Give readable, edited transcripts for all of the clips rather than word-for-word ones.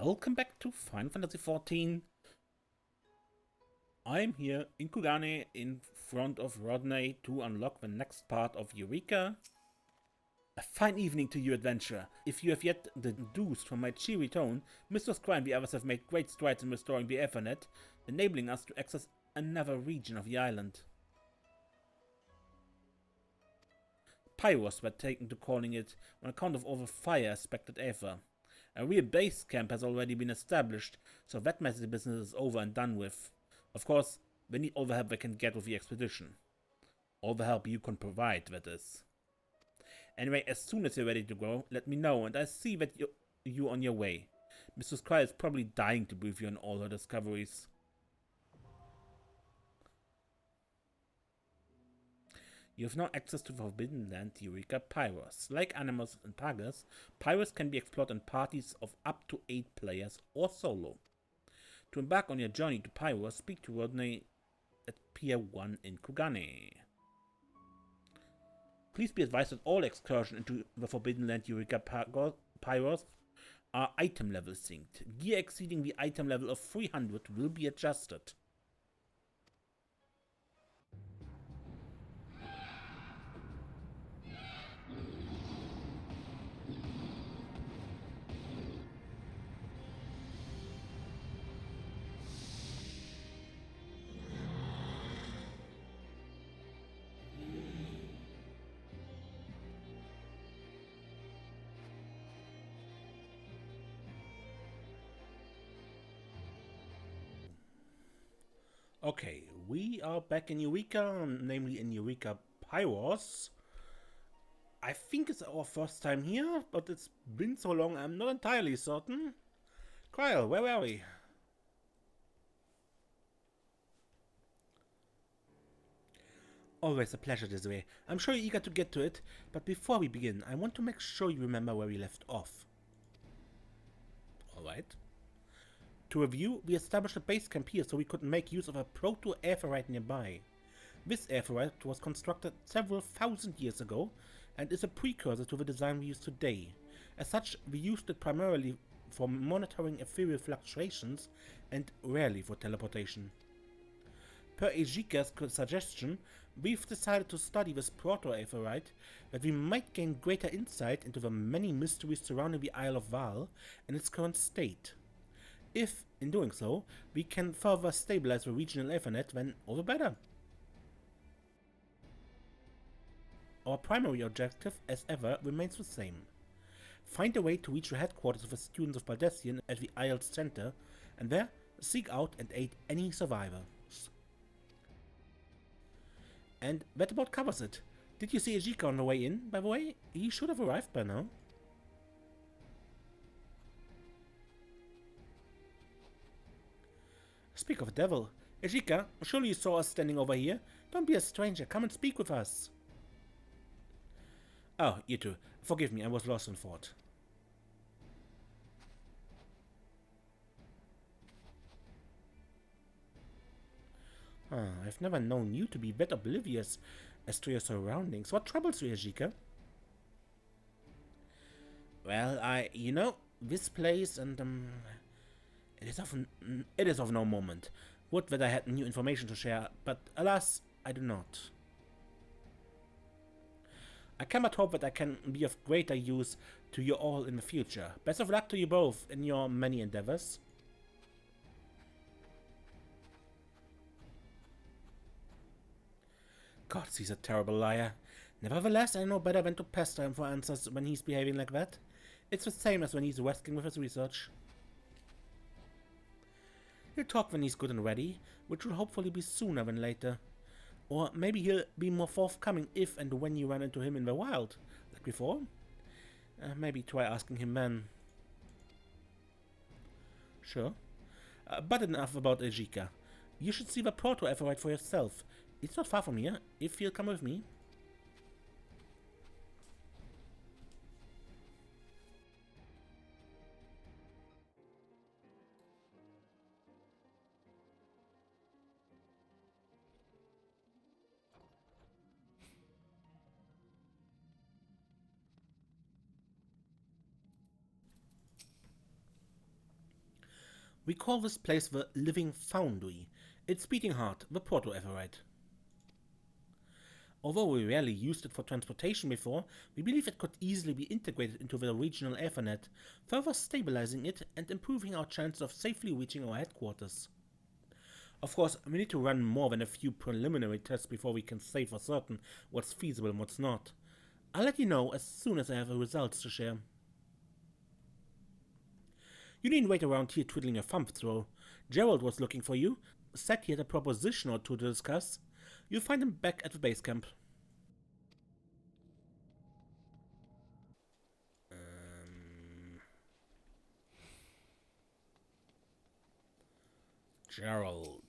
Welcome back to Final Fantasy XIV. I'm here in Kugane in front of Rodney to unlock the next part of Eureka. A fine evening to you, adventurer. If you have yet deduced from my cheery tone, Mr. Squire and the others have made great strides in restoring the Aetherite, enabling us to access another region of the island. Pyros were taken to calling it on account of all the fire-aspected aether. A real base camp has already been established, so that messy business is over and done with. Of course, we need all the help we can get with the expedition. All the help you can provide, that is. Anyway, as soon as you're ready to go, let me know, and I'll see that you're on your way. Mrs. Krile is probably dying to brief you on all her discoveries. You have now access to the Forbidden Land, Eureka, Pyros. Like Animus and Pagas, Pyros can be explored in parties of up to 8 players or solo. To embark on your journey to Pyros, speak to Rodney at Pier 1 in Kugane. Please be advised that all excursions into the Forbidden Land, Eureka, Pyros are item level synced. Gear exceeding the item level of 300 will be adjusted. Okay, we are back in Eureka, namely in Eureka Pyros. I think it's our first time here, but it's been so long I'm not entirely certain. Krile, where were we? Always a pleasure this way. I'm sure you're eager to get to it, but before we begin, I want to make sure you remember where we left off. Alright. To review, we established a base camp here so we could make use of a proto-aetherite nearby. This aetherite was constructed several thousand years ago and is a precursor to the design we use today. As such, we used it primarily for monitoring ethereal fluctuations and rarely for teleportation. Per Ejika's suggestion, we've decided to study this proto-aetherite that we might gain greater insight into the many mysteries surrounding the Isle of Val and its current state. If, in doing so, we can further stabilize the regional Aethernet, then all the better. Our primary objective, as ever, remains the same. Find a way to reach the headquarters of the students of Baldesion at the Isle's center, and there, seek out and aid any survivors. And that about covers it. Did you see Ejika on the way in, by the way? He should have arrived by now. Speak of the devil. Ejika, surely you saw us standing over here? Don't be a stranger, come and speak with us. Oh, you two. Forgive me, I was lost in thought. I've never known you to be that oblivious as to your surroundings. What troubles you, Ejika? Well, you know, this place and, it is of no moment. Would that I had new information to share, but alas, I do not. I cannot hope that I can be of greater use to you all in the future. Best of luck to you both in your many endeavors. God, he's a terrible liar. Nevertheless, I know better than to pester him for answers when he's behaving like that. It's the same as when he's wrestling with his research. He'll talk when he's good and ready, which will hopefully be sooner than later. Or maybe he'll be more forthcoming if and when you run into him in the wild, like before. Maybe try asking him then. Sure. But enough about Ejika. You should see the proto-aetherite for yourself. It's not far from here, if you'll come with me. We call this place the Living Foundry. Its beating heart, the proto-aetherite. Although we rarely used it for transportation before, we believe it could easily be integrated into the regional Aethernet, further stabilizing it and improving our chances of safely reaching our headquarters. Of course, we need to run more than a few preliminary tests before we can say for certain what's feasible and what's not. I'll let you know as soon as I have the results to share. You needn't wait around here twiddling your thumbs, though. Gerald was looking for you, said he had a proposition or two to discuss. You'll find him back at the base camp. Gerald.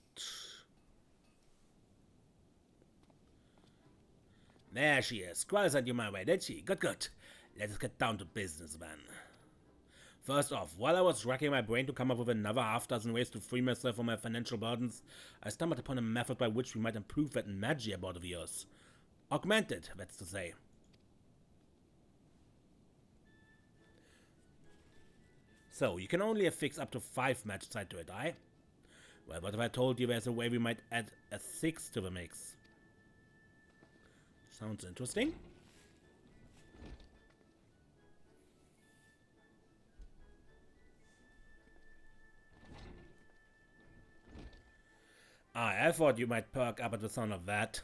There she is. Krile sent you my way, did she? Good, good. Let us get down to business, then. First off, while I was racking my brain to come up with another half-dozen ways to free myself from my financial burdens, I stumbled upon a method by which we might improve that magia board of yours. Augment it, that's to say. So, you can only affix up to 5 magicite to it, aye? Well, what if I told you there's a way we might add a 6 to the mix? Sounds interesting. I thought you might perk up at the sound of that.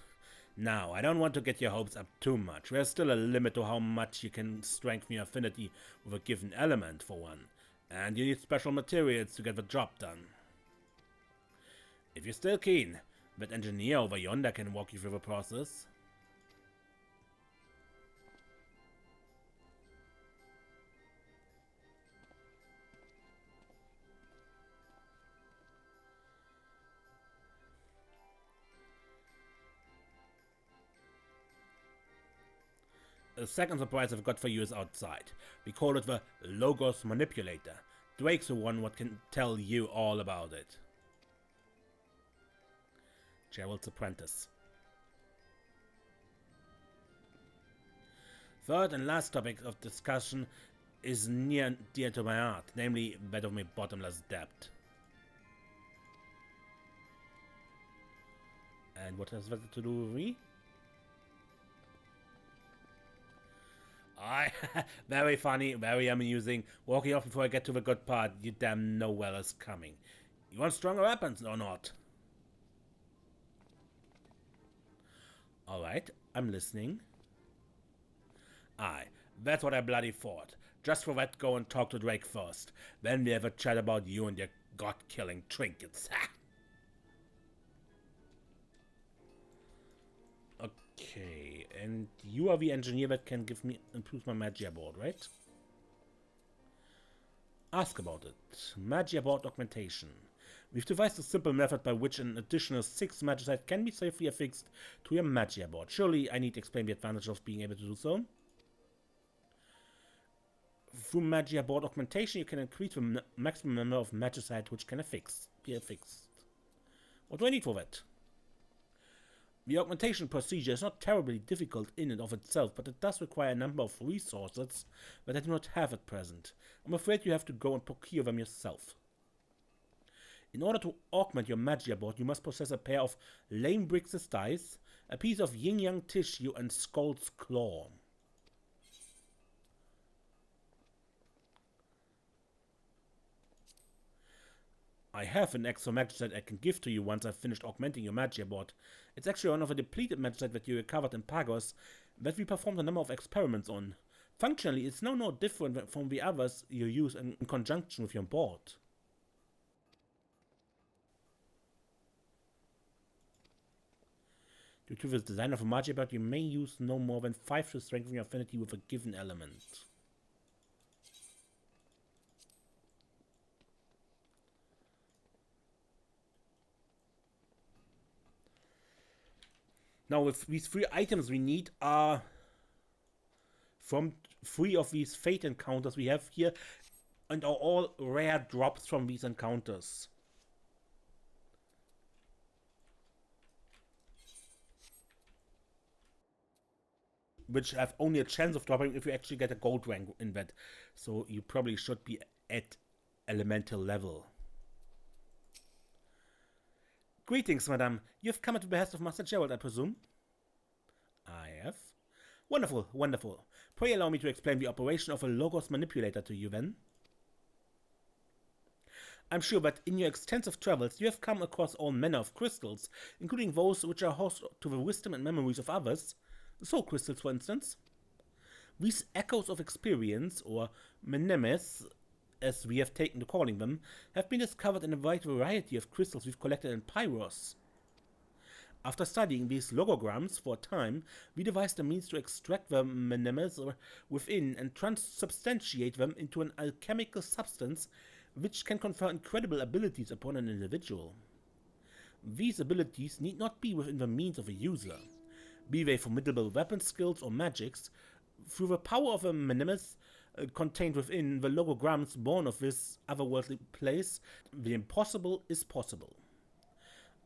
Now, I don't want to get your hopes up too much. There's still a limit to how much you can strengthen your affinity with a given element, for one. And you need special materials to get the job done. If you're still keen, that engineer over yonder can walk you through the process. The second surprise I've got for you is outside. We call it the Logos Manipulator. Drake's the one what can tell you all about it. Gerald's apprentice. Third and last topic of discussion is near and dear to my heart, namely that of my bottomless debt. And what has that to do with me? Very funny, very amusing. Walking off before I get to the good part, you damn know where it's coming. You want stronger weapons or not? Alright, I'm listening. Aye, that's what I bloody thought. Just for that, go and talk to Drake first. Then we have a chat about you and your god-killing trinkets. Okay, and you are the engineer that can improve my magia board, right? Ask about it. Magia board augmentation. We've devised a simple method by which an additional 6 magicite can be safely affixed to your magia board. Surely I need to explain the advantage of being able to do so. Through magia board augmentation, you can increase the maximum number of magicite which can be affixed. What do I need for that? The augmentation procedure is not terribly difficult in and of itself, but it does require a number of resources that I do not have at present. I'm afraid you have to go and procure them yourself. In order to augment your magia board, you must possess a pair of lame brix's dice, a piece of yin-yang tissue, and Skull's claw. I have an extra magicite I can give to you once I've finished augmenting your magia board. It's actually one of the depleted magicite that you recovered in Pyros that we performed a number of experiments on. Functionally, it's no different from the others you use in conjunction with your board. Due to the design of a magia board, you may use no more than 5 to strengthen your affinity with a given element. Now, with these 3 items we need are from 3 of these fate encounters we have here, and are all rare drops from these encounters. Which have only a chance of dropping if you actually get a gold rank in that. So you probably should be at elemental level. Greetings, madame. You've come at the behest of Master Gerald, I presume? I have. Wonderful, wonderful. Pray allow me to explain the operation of a Logos manipulator to you, then. I'm sure that in your extensive travels you have come across all manner of crystals, including those which are host to the wisdom and memories of others. Soul crystals, for instance. These echoes of experience, or mnemes, as we have taken to calling them, have been discovered in a wide variety of crystals we've collected in Pyros. After studying these logograms for a time, we devised a means to extract the mnemes within and transubstantiate them into an alchemical substance which can confer incredible abilities upon an individual. These abilities need not be within the means of a user, be they formidable weapon skills or magics. Through the power of a mnemes contained within the logograms born of this otherworldly place, the impossible is possible.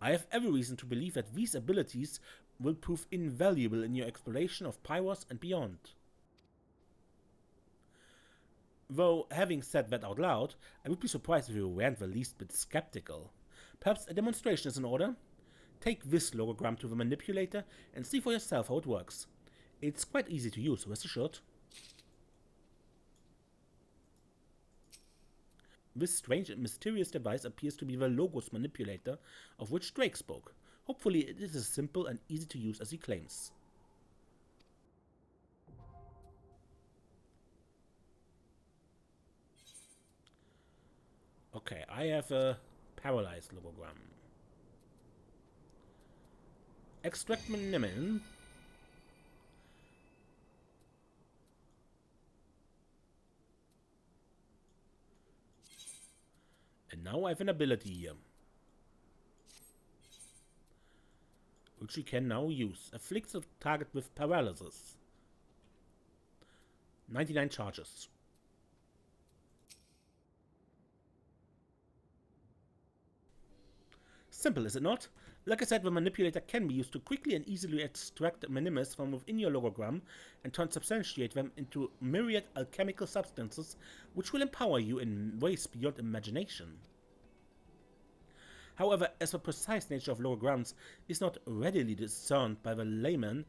I have every reason to believe that these abilities will prove invaluable in your exploration of Pyros and beyond. Though, having said that out loud, I would be surprised if you weren't the least bit skeptical. Perhaps a demonstration is in order? Take this logogram to the manipulator and see for yourself how it works. It's quite easy to use, rest assured. This strange and mysterious device appears to be the Logos manipulator of which Drake spoke. Hopefully it is as simple and easy to use as he claims. Okay, I have a paralyzed logogram. Extract mnemen. And now I have an ability here, which we can now use. Afflicts the target with paralysis. 99 charges. Simple, is it not? Like I said, the manipulator can be used to quickly and easily extract mnemes from within your logogram and transubstantiate them into myriad alchemical substances which will empower you in ways beyond imagination. However, as the precise nature of logograms is not readily discerned by the layman,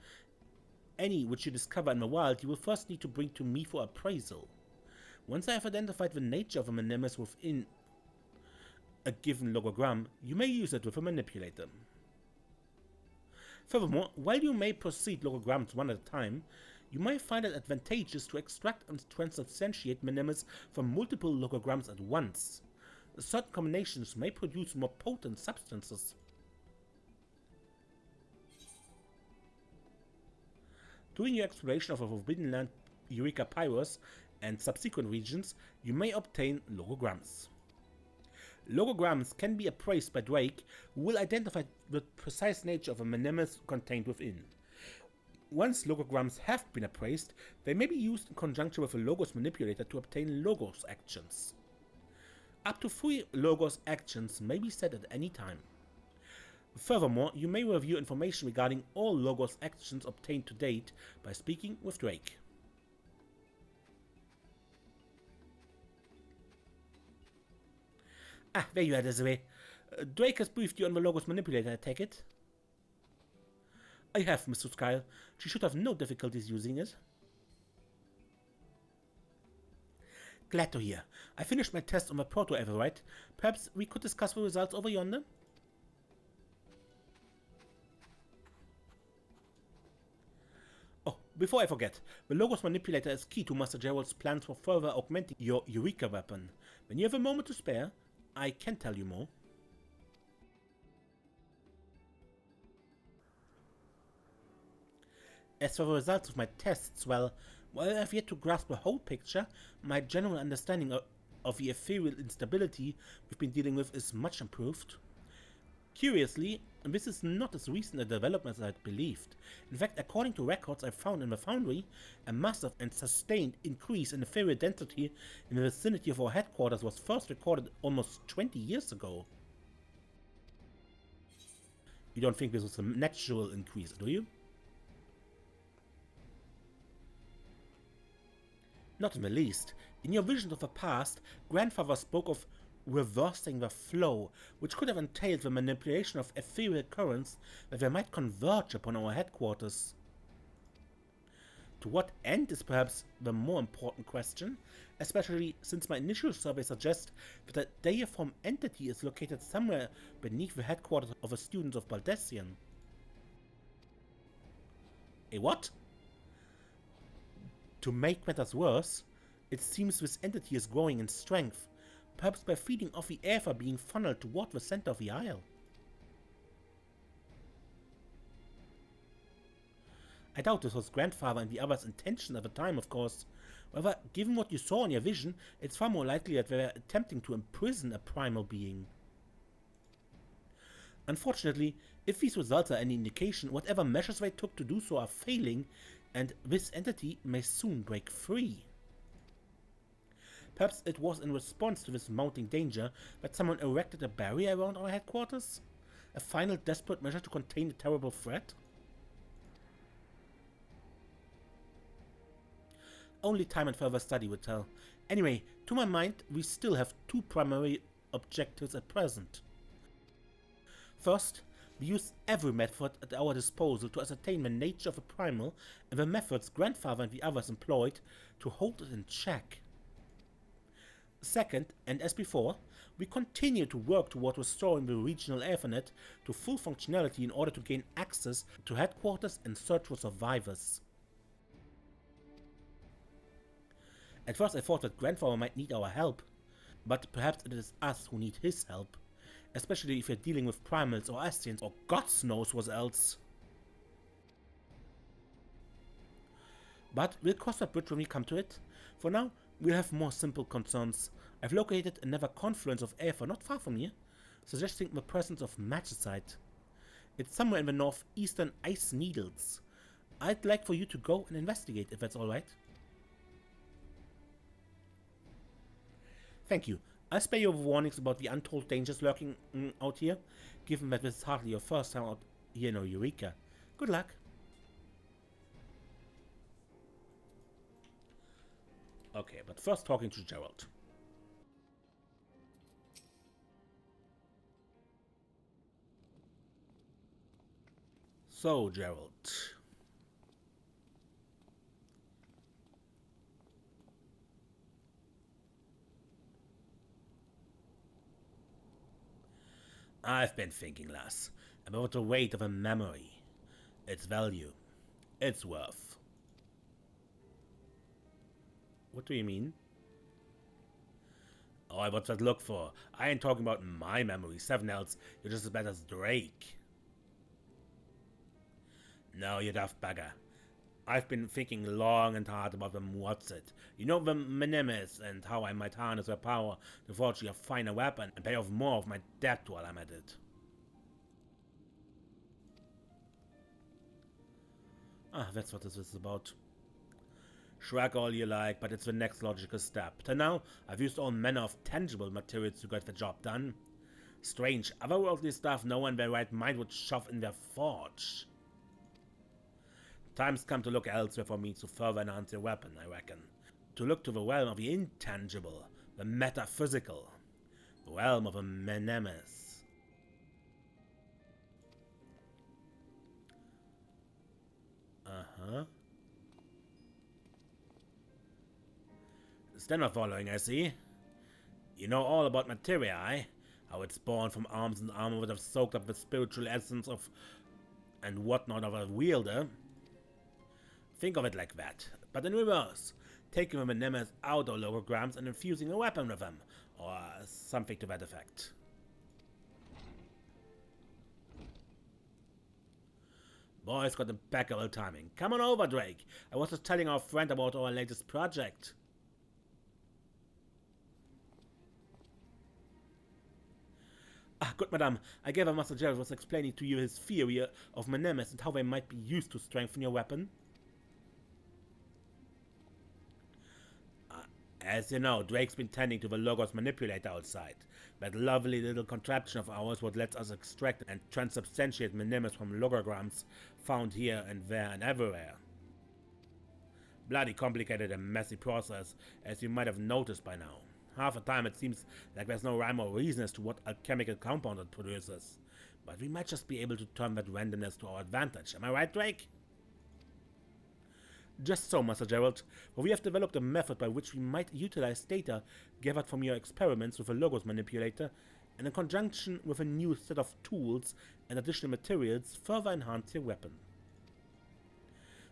any which you discover in the wild you will first need to bring to me for appraisal. Once I have identified the nature of the mnemes within a given logogram, you may use it with a manipulator. Furthermore, while you may proceed logograms one at a time, you may find it advantageous to extract and transubstantiate mnemes from multiple logograms at once. Certain combinations may produce more potent substances. During your exploration of a Forbidden Land Eureka Pyros and subsequent regions, you may obtain logograms. Logograms can be appraised by Drake, who will identify the precise nature of a mnemes contained within. Once logograms have been appraised, they may be used in conjunction with a Logos manipulator to obtain Logos actions. Up to 3 Logos actions may be set at any time. Furthermore, you may review information regarding all Logos actions obtained to date by speaking with Drake. Ah, there you are, Desiree. Drake has briefed you on the Logos manipulator, I take it? I have, Mr. Krile. She should have no difficulties using it. Glad to hear. I finished my test on the proto-aetherite. Perhaps we could discuss the results over yonder? Oh, before I forget, the Logos manipulator is key to Master Gerald's plans for further augmenting your Eureka weapon. When you have a moment to spare, I can tell you more. As for the results of my tests, well, while I have yet to grasp the whole picture, my general understanding of the ethereal instability we've been dealing with is much improved. Curiously, this is not as recent a development as I had believed. In fact, according to records I found in the foundry, a massive and sustained increase in ethereal density in the vicinity of our headquarters was first recorded almost 20 years ago. You don't think this was a natural increase, do you? Not in the least. In your visions of the past, Grandfather spoke of reversing the flow, which could have entailed the manipulation of ethereal currents that they might converge upon our headquarters. To what end is perhaps the more important question, especially since my initial survey suggests that a deiform entity is located somewhere beneath the headquarters of the students of Baldessian. A what? To make matters worse, it seems this entity is growing in strength, perhaps by feeding off the aether being funneled toward the center of the isle. I doubt this was grandfather and the others' intention at the time, of course. However, given what you saw in your vision, it's far more likely that they were attempting to imprison a primal being. Unfortunately, if these results are any indication, whatever measures they took to do so are failing, and this entity may soon break free. Perhaps it was in response to this mounting danger that someone erected a barrier around our headquarters? A final desperate measure to contain the terrible threat? Only time and further study would tell. Anyway, to my mind, we still have two primary objectives at present. First, we use every method at our disposal to ascertain the nature of a primal and the methods grandfather and the others employed to hold it in check. Second, and as before, we continue to work toward restoring the regional Aethernet to full functionality in order to gain access to headquarters and search for survivors. At first I thought that grandfather might need our help, but perhaps it is us who need his help, especially if we're dealing with primals or Astians or God knows what else. But we'll cross that bridge when we come to it. For now, we'll have more simple concerns. I've located another confluence of aether not far from here, suggesting the presence of magicite. It's somewhere in the northeastern ice needles. I'd like for you to go and investigate if that's alright. Thank you. I'll spare you warnings about the untold dangers lurking out here, given that this is hardly your first time out here in Eureka. Good luck. Okay, but first talking to Gerald. So, Gerald. I've been thinking, lass, about the weight of a memory, its value, its worth. What do you mean? Oh, what's that look for? I ain't talking about my memory, 7Ls, you're just as bad as Drake. No, you daft bugger. I've been thinking long and hard about them what's-it. You know, the minimus, and how I might harness their power to forge a finer weapon and pay off more of my debt while I'm at it. Ah, that's what this is about. Shrug all you like, but it's the next logical step. Till now, I've used all manner of tangible materials to get the job done. Strange, otherworldly stuff no one in their right mind would shove in their forge. Time's come to look elsewhere for me to further enhance your weapon, I reckon. To look to the realm of the intangible, the metaphysical, the realm of a minimus. Uh-huh. Still not following, I see. You know all about materia, how it's born from arms and armor that have soaked up the spiritual essence of and whatnot of a wielder. Think of it like that, but in reverse, taking the minimus out of logograms and infusing a weapon with them, or something to that effect. Boy's got impeccable timing. Come on over, Drake. I was just telling our friend about our latest project. Ah, good madame. I gave Master Gerald was explaining to you his theory of minimus and how they might be used to strengthen your weapon. As you know, Drake's been tending to the Logos manipulator outside. That lovely little contraption of ours what lets us extract and transubstantiate minimus from logograms found here and there and everywhere. Bloody complicated and messy process, as you might have noticed by now. Half the time it seems like there's no rhyme or reason as to what alchemical compound it produces. But we might just be able to turn that randomness to our advantage. Am I right, Drake? Just so, Master Gerald, for we have developed a method by which we might utilize data gathered from your experiments with a Logos manipulator and in conjunction with a new set of tools and additional materials further enhance your weapon.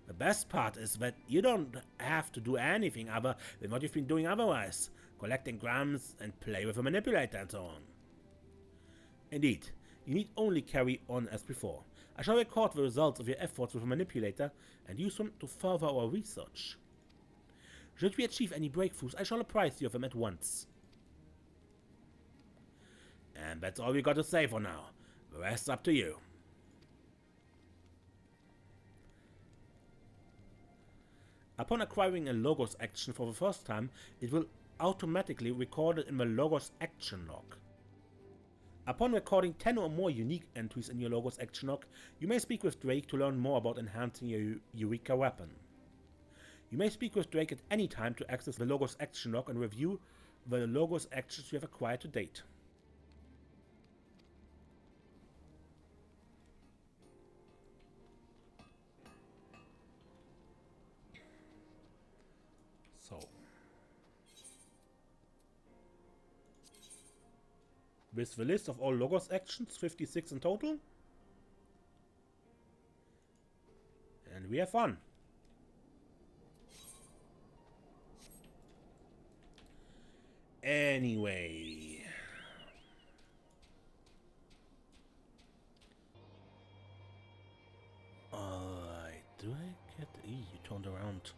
The best part is that you don't have to do anything other than what you've been doing otherwise, collecting grams and play with a manipulator and so on. Indeed, you need only carry on as before. I shall record the results of your efforts with a manipulator and use them to further our research. Should we achieve any breakthroughs, I shall apprise you of them at once. And that's all we got to say for now. The rest's up to you. Upon acquiring a Logos action for the first time, it will automatically record it in the Logos action log. Upon recording 10 or more unique entries in your Logos action log, you may speak with Drake to learn more about enhancing your Eureka weapon. You may speak with Drake at any time to access the Logos action log and review the Logos actions you have acquired to date. So, with the list of all Logos actions, 56 in total, and we have fun. Anyway, alright, do I get... you turned around.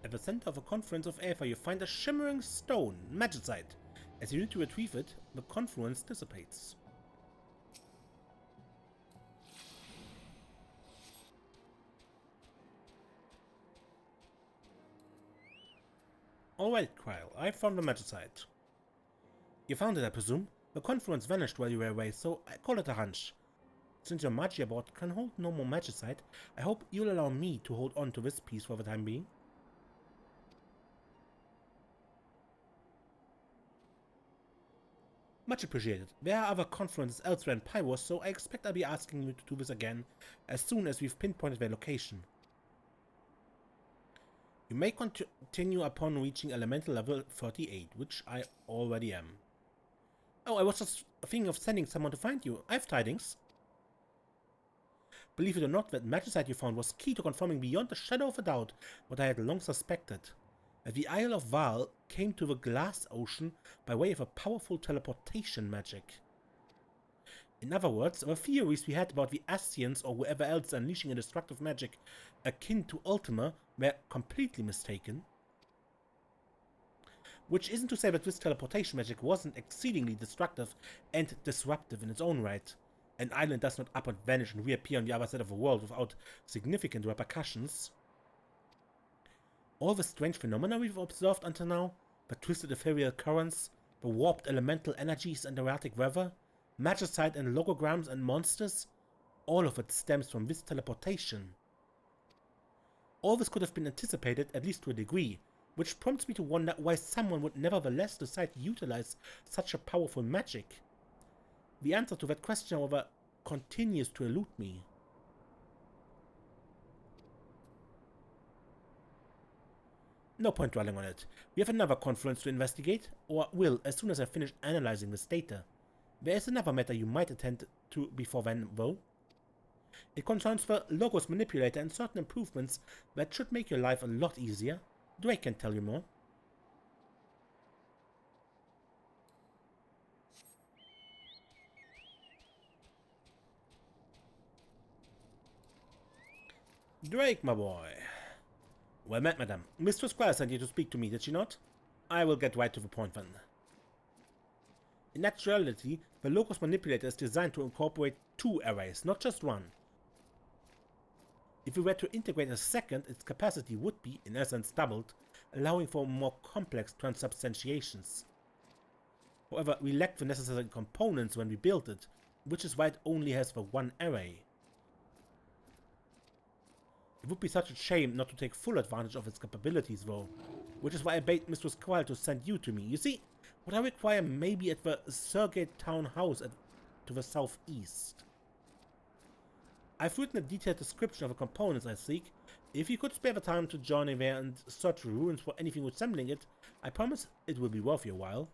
At the center of a confluence of aether, you find a shimmering stone, magicite. As you need to retrieve it, the confluence dissipates. Alright, Krile, I found the magicite. You found it, I presume? The confluence vanished while you were away, so I call it a hunch. Since your magia board can hold no more magicite, I hope you'll allow me to hold on to this piece for the time being. Much appreciated. There are other confluences elsewhere in Pyros, so I expect I'll be asking you to do this again as soon as we've pinpointed their location. You may continue upon reaching elemental level 38, which I already am. Oh, I was just thinking of sending someone to find you. I have tidings. Believe it or not, that magicite you found was key to confirming beyond a shadow of a doubt what I had long suspected. That the Isle of Val came to the Glass Ocean by way of a powerful teleportation magic. In other words, the theories we had about the Ascians or whoever else unleashing a destructive magic akin to Ultima were completely mistaken. Which isn't to say that this teleportation magic wasn't exceedingly destructive and disruptive in its own right. An island does not up and vanish and reappear on the other side of the world without significant repercussions. All the strange phenomena we've observed until now, the twisted ethereal currents, the warped elemental energies and erratic weather, magicite and logograms and monsters, all of it stems from this teleportation. All this could have been anticipated, at least to a degree, which prompts me to wonder why someone would nevertheless decide to utilize such a powerful magic. The answer to that question, however, continues to elude me. No point dwelling on it. We have another confluence to investigate, or will as soon as I finish analyzing this data. There is another matter you might attend to before then, though. It concerns the Logos Manipulator and certain improvements that should make your life a lot easier. Drake can tell you more. Drake, my boy. Well met, madam. Mistress Krile sent you to speak to me, did she not? I will get right to the point then. In actuality, the Logos Manipulator is designed to incorporate 2 arrays, not just one. If we were to integrate a second, its capacity would be, in essence, doubled, allowing for more complex transubstantiations. However, we lacked the necessary components when we built it, which is why it only has the 1 array. It would be such a shame not to take full advantage of its capabilities, though, which is why I bade Mistress Krile to send you to me. You see, what I require may be at the Surgate Town House to the southeast. I've written a detailed description of the components I seek. If you could spare the time to journey there and search the ruins for anything resembling it, I promise it will be worth your while.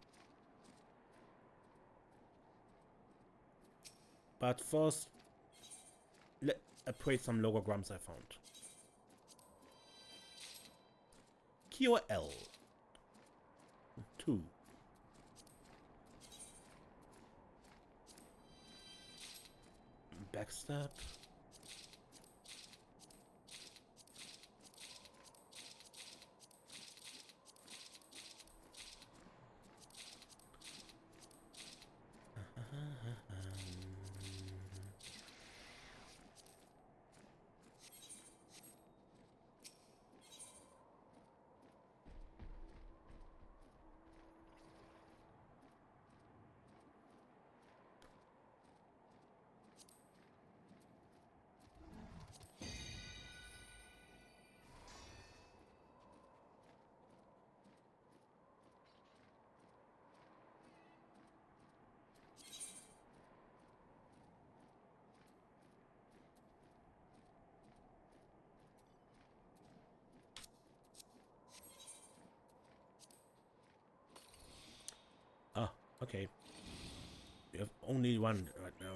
But first, let's appraise some logograms I found. Kio L. 2. Backstab. Ah, okay. We have only one right now.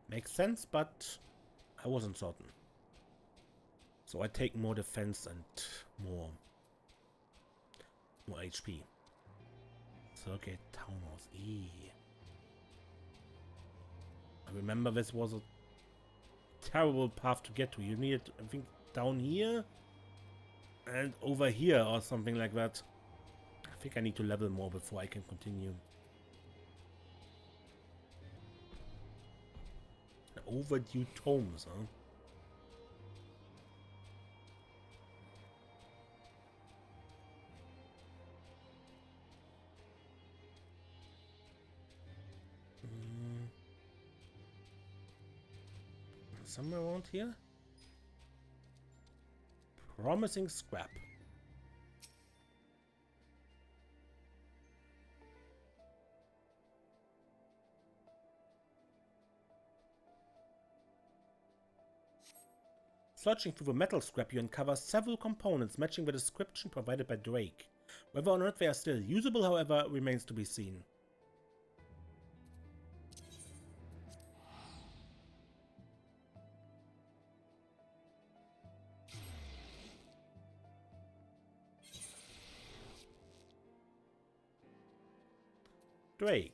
Makes sense, but I wasn't certain. So I take more defense and more HP. Circuit Townhouse. I remember this was a terrible path to get to. You needed, I think, down here and over here or something like that. I think I need to level more before I can continue. Overdue tomes, huh? Somewhere around here? Promising scrap. Searching through the metal scrap, you uncover several components matching the description provided by Drake. Whether or not they are still usable, however, remains to be seen. Drake.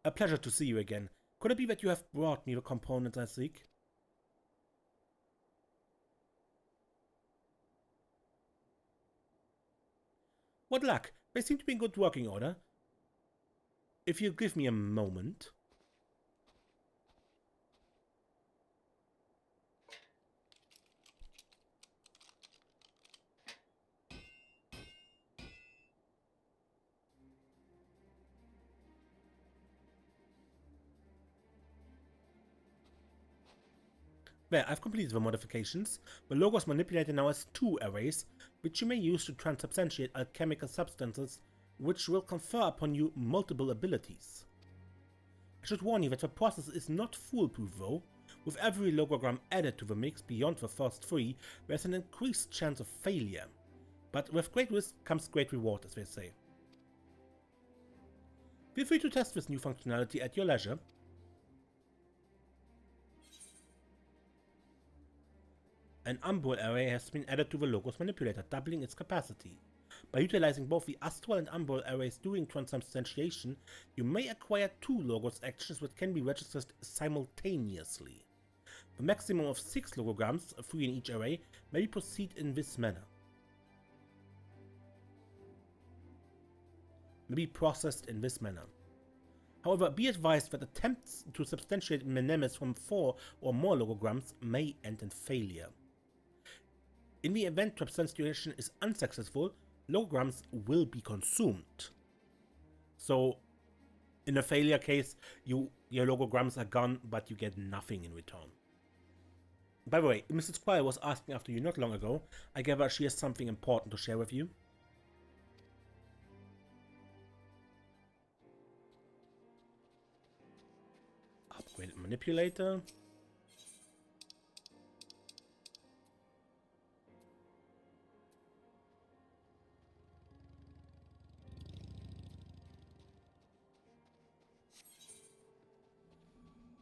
A pleasure to see you again. Could it be that you have brought me the components I seek? What luck! They seem to be in good working order. If you give me a moment... There, I've completed the modifications. The Logos Manipulator now has 2 arrays, which you may use to transubstantiate alchemical substances, which will confer upon you multiple abilities. I should warn you that the process is not foolproof though. With every logogram added to the mix beyond the first 3, there's an increased chance of failure. But with great risk comes great reward, as they say. Feel free to test this new functionality at your leisure. An umbral array has been added to the Logos manipulator, doubling its capacity. By utilizing both the astral and umbral arrays during transubstantiation, you may acquire 2 Logos actions that can be registered simultaneously. The maximum of 6 logograms, 3 in each array, may proceed in this manner. May be processed in this manner. However, be advised that attempts to substantiate mnemes from 4 or more logograms may end in failure. In the event transubstantiation is unsuccessful, logograms will be consumed. So, in a failure case, your logograms are gone, but you get nothing in return. By the way, Mrs. Krile was asking after you not long ago. I gather she has something important to share with you. Upgraded manipulator.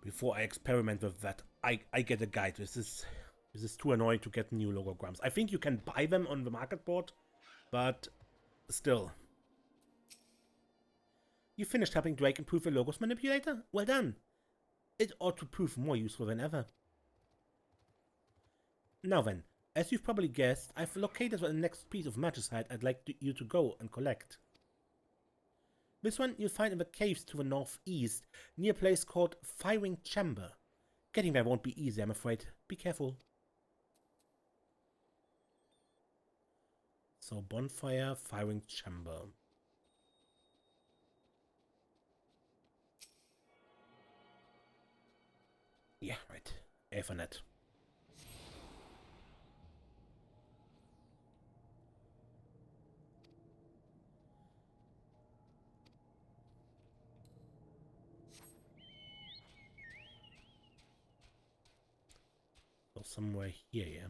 Before I experiment with that, I get a guide. This is too annoying to get new logograms. I think you can buy them on the market board, but still. You finished helping Drake improve the Logos manipulator? Well done. It ought to prove more useful than ever. Now then, as you've probably guessed, I've located the next piece of magicite I'd like you to go and collect. This one you'll find in the caves to the northeast, near a place called Firing Chamber. Getting there won't be easy, I'm afraid. Be careful. So, bonfire, Firing Chamber. Yeah, right. Ethernet. So somewhere here, yeah.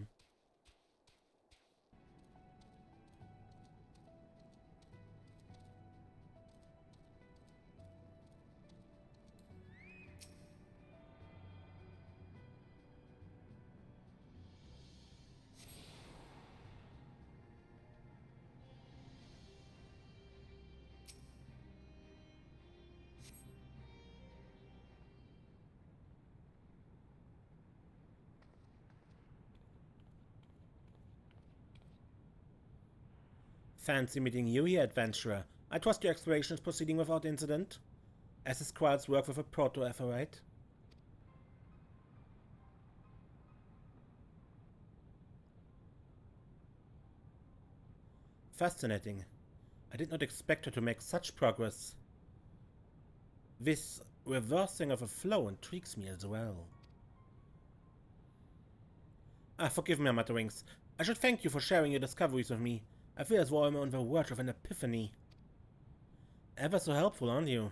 Fancy meeting you here, adventurer. I trust your exploration is proceeding without incident, as is Krile's work with a proto-aetherite. Fascinating. I did not expect her to make such progress. This reversing of a flow intrigues me as well. Forgive me, Mutterings. I should thank you for sharing your discoveries with me. I feel as though I'm on the verge of an epiphany. Ever so helpful, aren't you?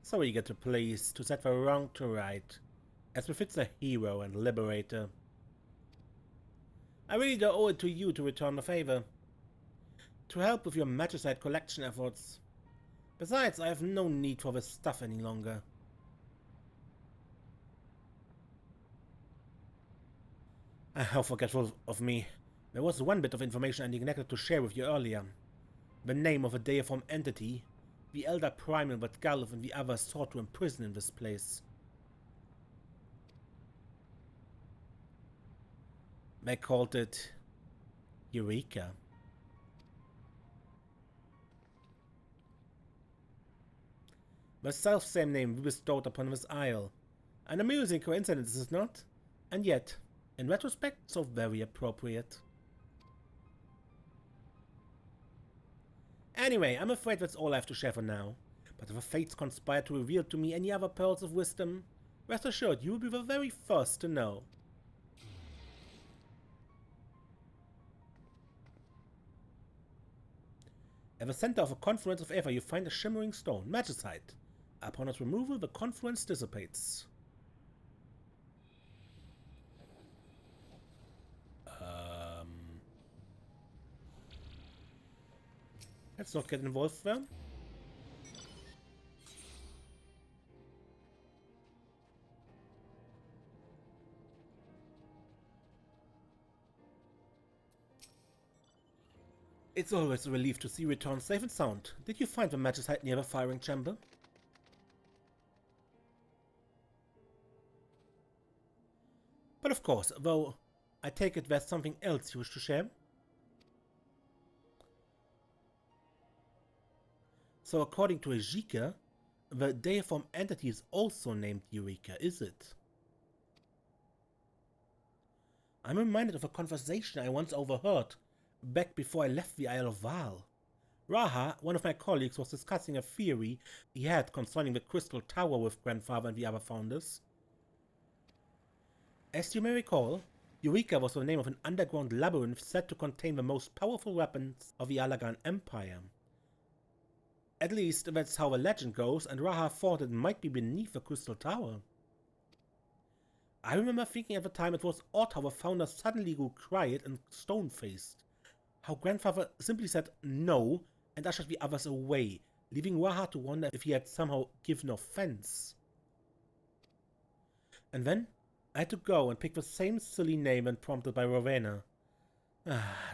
So eager to please, to set the wrong to right, as befits a hero and liberator. I really do owe it to you to return the favor. To help with your magicite collection efforts. Besides, I have no need for this stuff any longer. How forgetful of me. There was one bit of information I neglected to share with you earlier. The name of a deiform entity, the Elder Primal that Galv and the others sought to imprison in this place. They called it Eureka. The self-same name we bestowed upon this isle. An amusing coincidence, is it not? And yet, in retrospect, so very appropriate. Anyway, I'm afraid that's all I have to share for now. But if the fates conspire to reveal to me any other pearls of wisdom, rest assured you will be the very first to know. At the center of a confluence of aether, you find a shimmering stone, magicite. Upon its removal, the confluence dissipates. Let's not get involved there. It's always a relief to see you return safe and sound. Did you find the magicite near the firing chamber? But of course, though I take it there's something else you wish to share? So according to Ejika, the deiform entity is also named Eureka, is it? I'm reminded of a conversation I once overheard back before I left the Isle of Val. Raha, one of my colleagues, was discussing a theory he had concerning the Crystal Tower with Grandfather and the other founders. As you may recall, Eureka was the name of an underground labyrinth said to contain the most powerful weapons of the Allagan Empire. At least, that's how the legend goes, and Raha thought it might be beneath the Crystal Tower. I remember thinking at the time it was odd how the founders suddenly grew quiet and stone-faced. How Grandfather simply said no and ushered the others away, leaving Raha to wonder if he had somehow given offense. And then I had to go and pick the same silly name when prompted by Rowena.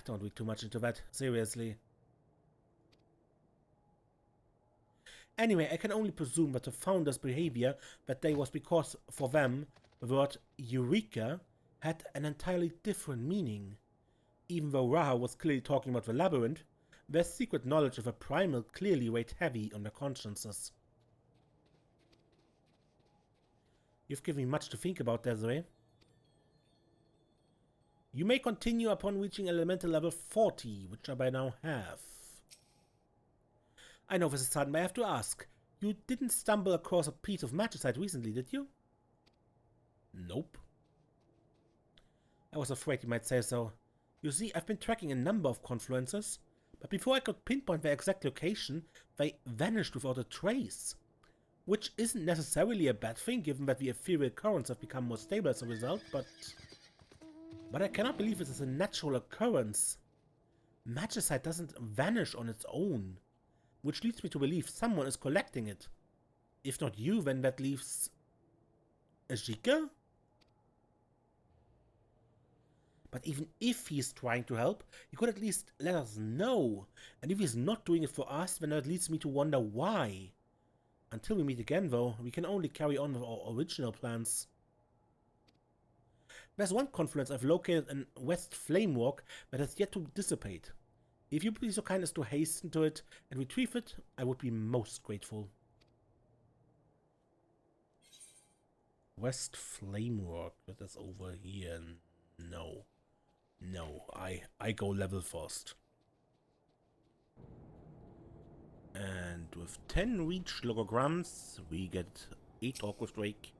Don't read too much into that, seriously. Anyway, I can only presume that the founders' behavior that day was because, for them, the word Eureka had an entirely different meaning. Even though Raha was clearly talking about the labyrinth, their secret knowledge of a primal clearly weighed heavy on their consciences. You've given me much to think about, Desiree. You may continue upon reaching elemental level 40, which I by now have. I know this is sudden, but I have to ask. You didn't stumble across a piece of magicite recently, did you? Nope. I was afraid you might say so. You see, I've been tracking a number of confluences, but before I could pinpoint their exact location, they vanished without a trace. Which isn't necessarily a bad thing, given that the ethereal currents have become more stable as a result, but I cannot believe this is a natural occurrence. Magicite doesn't vanish on its own, which leads me to believe someone is collecting it. If not you, then that leaves Ejika? But even if he's trying to help, he could at least let us know. And if he's not doing it for us, then that leads me to wonder why. Until we meet again, though, we can only carry on with our original plans. There's one confluence I've located in West Flamewalk that has yet to dissipate. If you'd be so kind as to hasten to it and retrieve it, I would be most grateful. West Flamewalk, that is over here. No. No, I go level first. And with 10 reached logograms, we get a talk with Drake.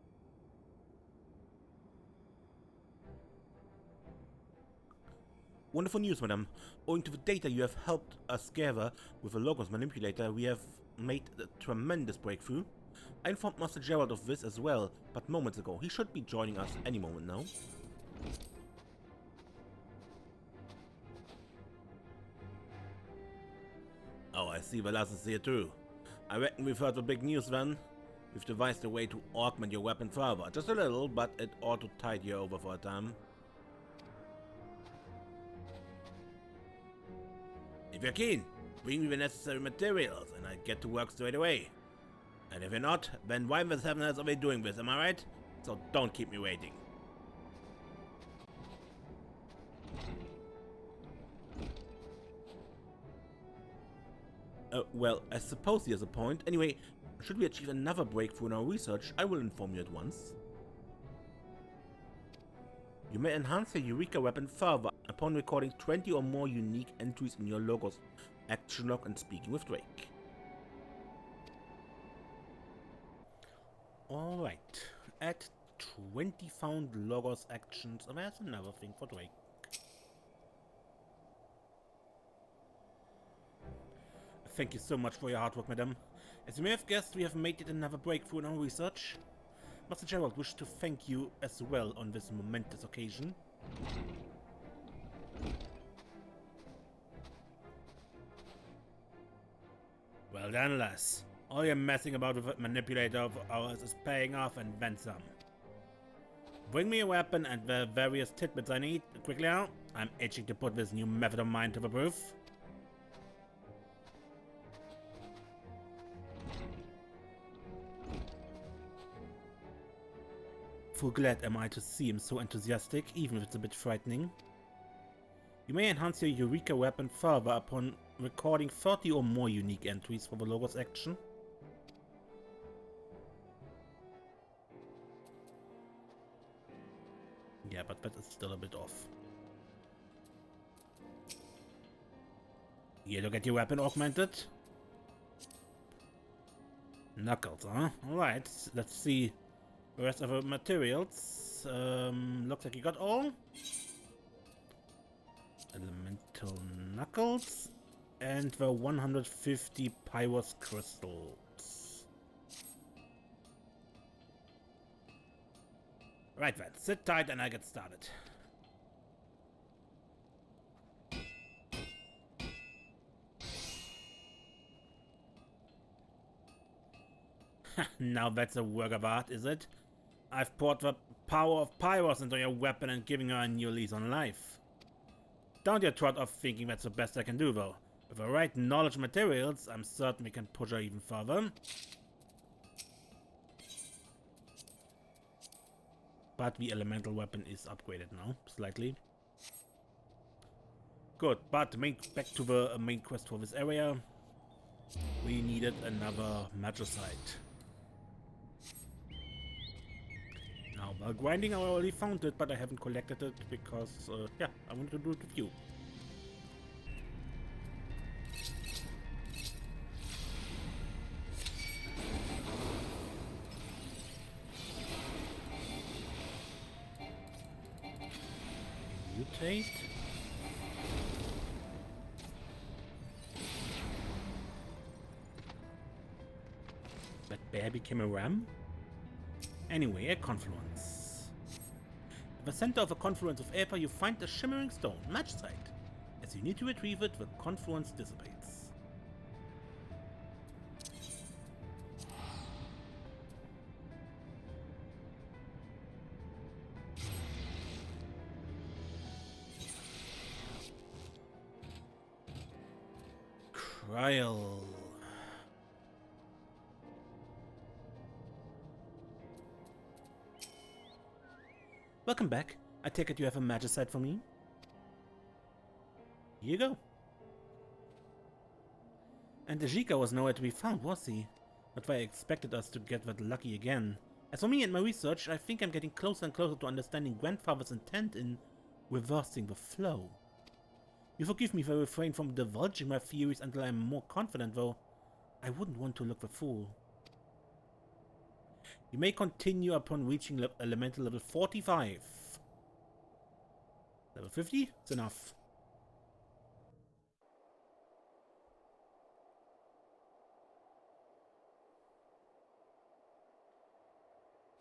Wonderful news, madam. Owing to the data you have helped us gather with the Logos manipulator, we have made a tremendous breakthrough. I informed Master Gerald of this as well, but moments ago. He should be joining us any moment now. Oh, I see the last is here too. I reckon we've heard the big news then. We've devised a way to augment your weapon further. Just a little, but it ought to tide you over for a time. If you're keen, bring me the necessary materials and I get to work straight away. And if you're not, then why the 7 are we doing this, am I right? So don't keep me waiting. Well, I suppose he has a point. Anyway, should we achieve another breakthrough in our research, I will inform you at once. You may enhance your Eureka weapon further upon recording 20 or more unique entries in your Logos action log and speaking with Drake. Alright, at 20 found Logos actions, and there's another thing for Drake. Thank you so much for your hard work, madam. As you may have guessed, we have made yet another breakthrough in our research. Master Gerald wished to thank you as well on this momentous occasion. Well done, lass. All your messing about with that manipulator of ours is paying off and then some. Bring me a weapon and the various tidbits I need quickly now. I'm itching to put this new method of mine to the proof. Full glad am I to see him so enthusiastic, even if it's a bit frightening. You may enhance your Eureka weapon further upon recording 30 or more unique entries for the Logos action. Yeah, but that is still a bit off. Here to get your weapon augmented. Knuckles, huh? Alright, let's see the rest of the materials. Looks like you got all. Elemental Knuckles and the 150 Pyros crystals. Right then, sit tight and I get started. Now that's a work of art, is it? I've poured the power of Pyros into your weapon and giving her a new lease on life. Don't you trot off thinking that's the best I can do, though. With the right knowledge materials, I'm certain we can push her even further. But the elemental weapon is upgraded now, slightly. Good, but back to the main quest for this area. We needed another magicite. Now, while grinding, I already found it, but I haven't collected it because, yeah, I wanted to do it with you. Mutate. That bear became a ram? Anyway, a confluence. At the center of a confluence of aether, you find a shimmering stone, magicite. As you need to retrieve it, the confluence dissipates. Krile. Welcome back. I take it you have a magicite for me? Here you go. And Ejika was nowhere to be found, was he? Not why I expected us to get that lucky again. As for me and my research, I think I'm getting closer and closer to understanding Grandfather's intent in reversing the flow. You forgive me if I refrain from divulging my theories until I'm more confident, though I wouldn't want to look the fool. You may continue upon reaching elemental level 45. Level 50? It's enough.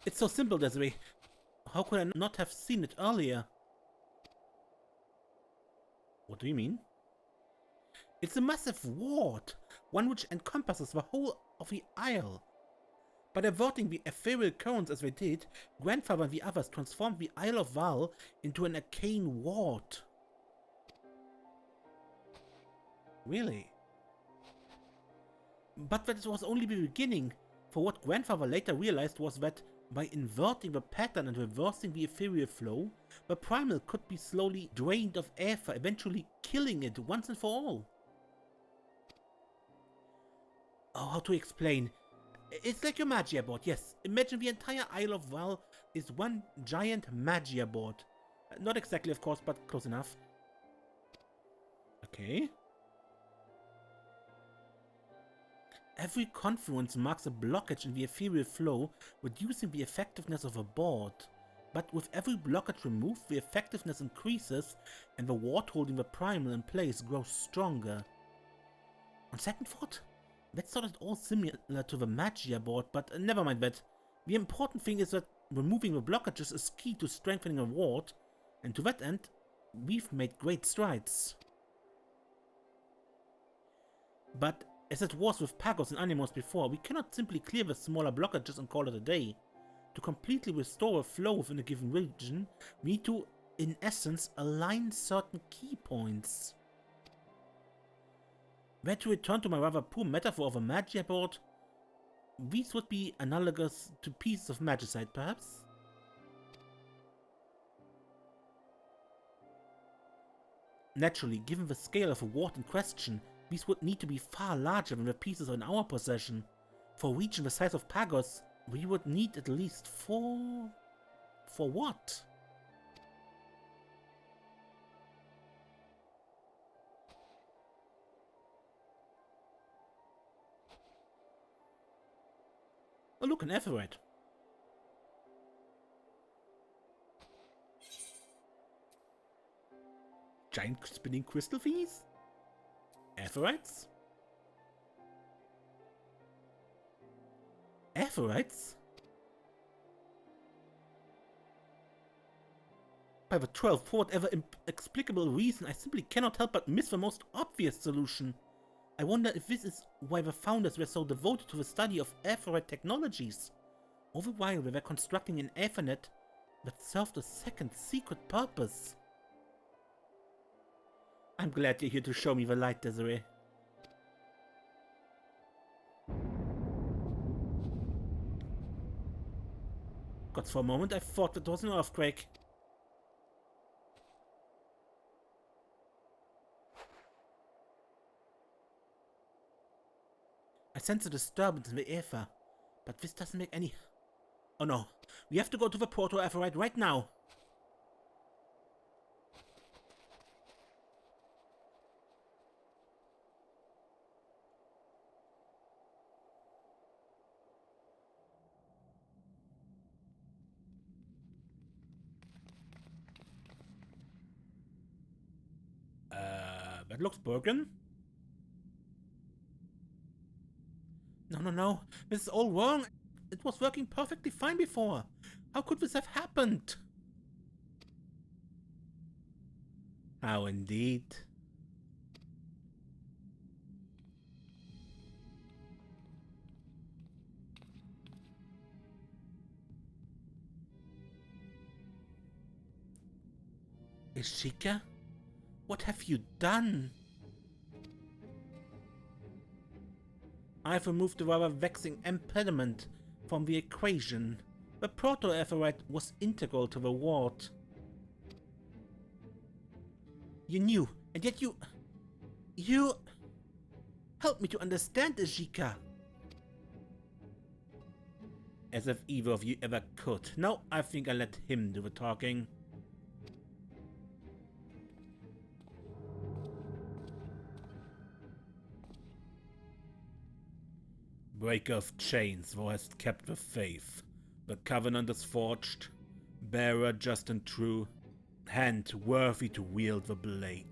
It's so simple, Desiree. How could I not have seen it earlier? What do you mean? It's a massive ward, one which encompasses the whole of the Isle. By diverting the ethereal currents as they did, Grandfather and the others transformed the Isle of Val into an arcane ward. Really? But that was only the beginning, for what Grandfather later realized was that by inverting the pattern and reversing the ethereal flow, the primal could be slowly drained of aether, eventually killing it once and for all. Oh, how to explain? It's like your magia board, yes. Imagine the entire Isle of Val is one giant magia board. Not exactly, of course, but close enough. Okay. Every confluence marks a blockage in the ethereal flow, reducing the effectiveness of a board. But with every blockage removed, the effectiveness increases, and the ward holding the primal in place grows stronger. On second thought, that's not at all similar to the magia board, but never mind that. The important thing is that removing the blockages is key to strengthening a ward, and to that end, we've made great strides. But as it was with Pagos and Animos before, we cannot simply clear the smaller blockages and call it a day. To completely restore a flow within a given region, we need to, in essence, align certain key points. Where to return to my rather poor metaphor of a magia board, these would be analogous to pieces of magicite, perhaps? Naturally, given the scale of the ward in question, these would need to be far larger than the pieces in our possession. For a region the size of Pyros, we would need at least 4... For what? Oh look, an aetherite. Giant spinning crystal thingies? Aetherites? Aetherites? By the 12th, for whatever inexplicable reason, I simply cannot help but miss the most obvious solution. I wonder if this is why the founders were so devoted to the study of aetherite technologies. All the while they were constructing an Aethernet that served a second secret purpose. I'm glad you're here to show me the light, Desiree. God, for a moment I thought that was an earthquake. I sense a disturbance in the ether, but this doesn't make any... Oh no, we have to go to the proto-aetherite right now. That looks broken. No. This is all wrong. It was working perfectly fine before. How could this have happened? How indeed. Ejika? What have you done? I've removed the rather vexing impediment from the equation. The proto-aetherite was integral to the ward. You knew, and yet you... Help me to understand, Ejika. As if either of you ever could. Now I think I'll let him do the talking. Breaker of chains, thou hast kept the faith. The covenant is forged, bearer just and true, hand worthy to wield the blade.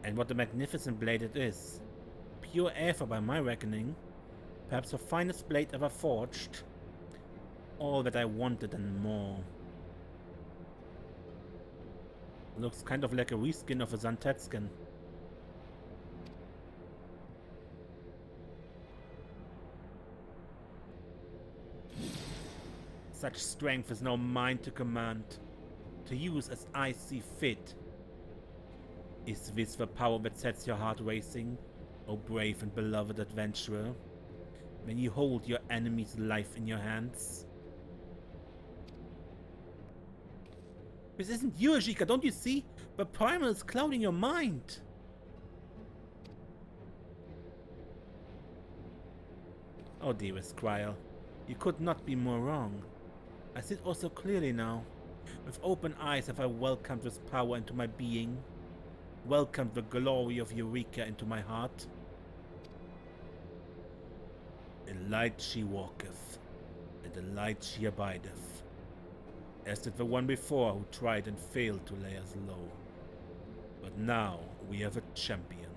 And what a magnificent blade it is. Pure aether by my reckoning. Perhaps the finest blade ever forged. All that I wanted and more. Looks kind of like a reskin of a Zantet skin. Such strength is now mine to command, to use as I see fit. Is this the power that sets your heart racing, O brave and beloved adventurer, when you hold your enemy's life in your hands? This isn't you, Ejika, don't you see? The primal is clouding your mind. Oh, dearest Krile, you could not be more wrong. I see it all so clearly now. With open eyes have I welcomed this power into my being, welcomed the glory of Eureka into my heart. In light she walketh, and in light she abideth, as did the one before who tried and failed to lay us low. But now we have a champion.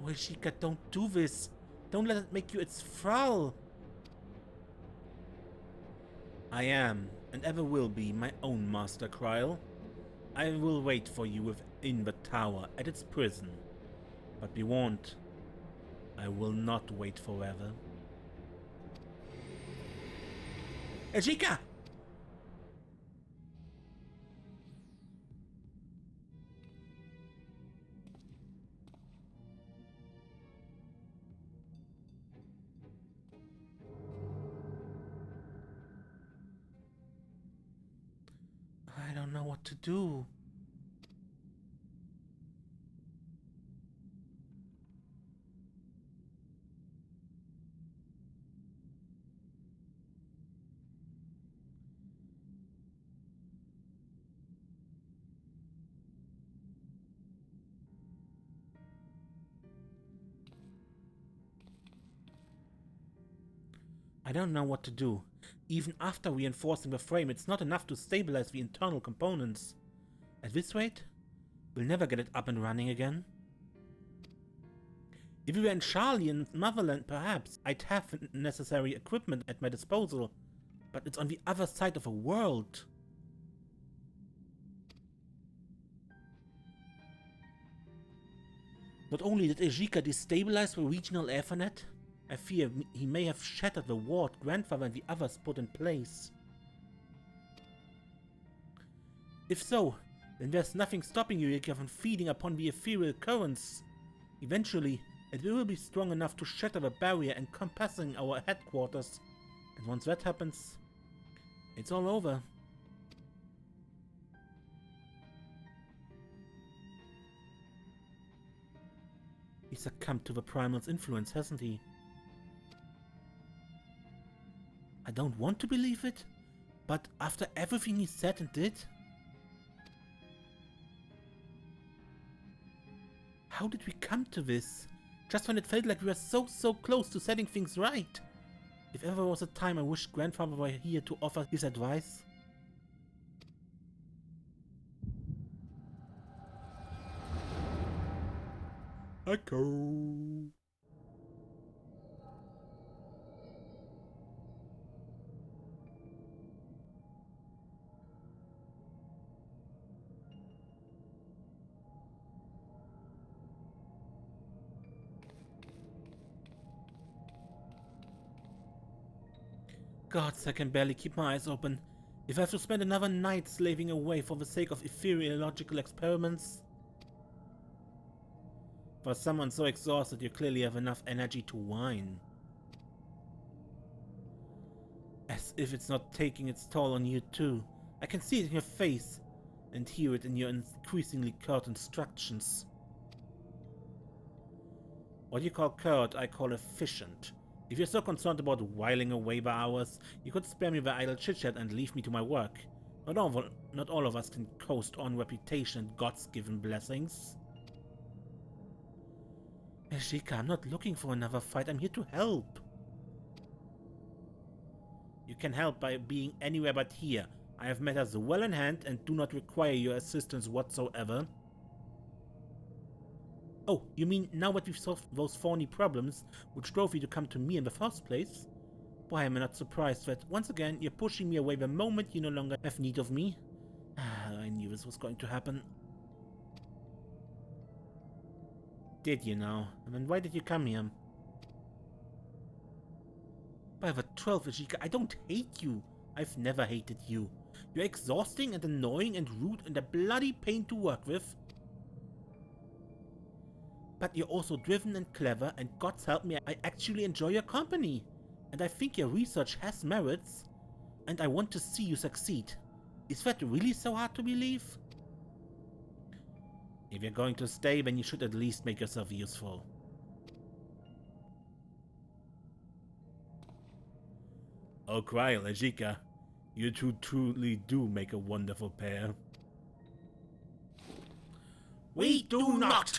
Oh, Ejika, don't do this. Don't let it make you its thrall. I am, and ever will be, my own master, Krile. I will wait for you within the tower at its prison. But be warned, I will not wait forever. Ejika! don't know what to do. I don't know what to do. Even after reinforcing the frame, it's not enough to stabilize the internal components. At this rate, we'll never get it up and running again. If we were in Charlie and Motherland, perhaps I'd have the necessary equipment at my disposal, but it's on the other side of the world. Not only did Ejika destabilize the regional Ethernet, I fear he may have shattered the ward grandfather and the others put in place. If so, then there's nothing stopping Eureka from feeding upon the ethereal currents. Eventually, it will be strong enough to shatter the barrier encompassing our headquarters. And once that happens, it's all over. He succumbed to the Primal's influence, hasn't he? I don't want to believe it, but after everything he said and did... How did we come to this? Just when it felt like we were so close to setting things right. If ever was a time I wish Grandfather were here to offer his advice. Echo. Gods, I can barely keep my eyes open. If I have to spend another night slaving away for the sake of ethereological experiments... For someone so exhausted, you clearly have enough energy to whine. As if it's not taking its toll on you too. I can see it in your face, and hear it in your increasingly curt instructions. What you call curt, I call efficient. If you're so concerned about whiling away the hours, you could spare me the idle chit-chat and leave me to my work. Not all of us can coast on reputation and God's given blessings. Ejika, I'm not looking for another fight, I'm here to help. You can help by being anywhere but here. I have matters well in hand and do not require your assistance whatsoever. Oh, you mean now that we've solved those thorny problems which drove you to come to me in the first place? Why am I not surprised that, once again, you're pushing me away the moment you no longer have need of me? I knew this was going to happen. Did you now? And then why did you come here? By the 12th, Ejika, I don't hate you. I've never hated you. You're exhausting and annoying and rude and a bloody pain to work with. But you're also driven and clever, and God's help me, I actually enjoy your company. And I think your research has merits, and I want to see you succeed. Is that really so hard to believe? If you're going to stay, then you should at least make yourself useful. Oh, Krile, Ejika, you two truly do make a wonderful pair. We do not!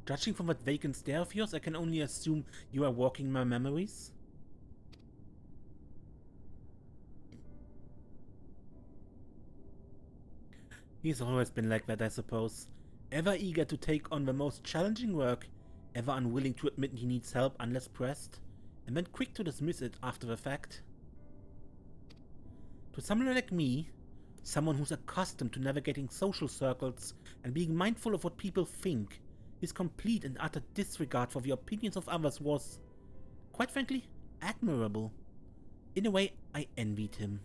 Judging from that vacant stare of yours, I can only assume you are walking my memories. He's always been like that, I suppose. Ever eager to take on the most challenging work, ever unwilling to admit he needs help unless pressed, and then quick to dismiss it after the fact. To someone like me, someone who's accustomed to navigating social circles and being mindful of what people think, his complete and utter disregard for the opinions of others was, quite frankly, admirable. In a way, I envied him.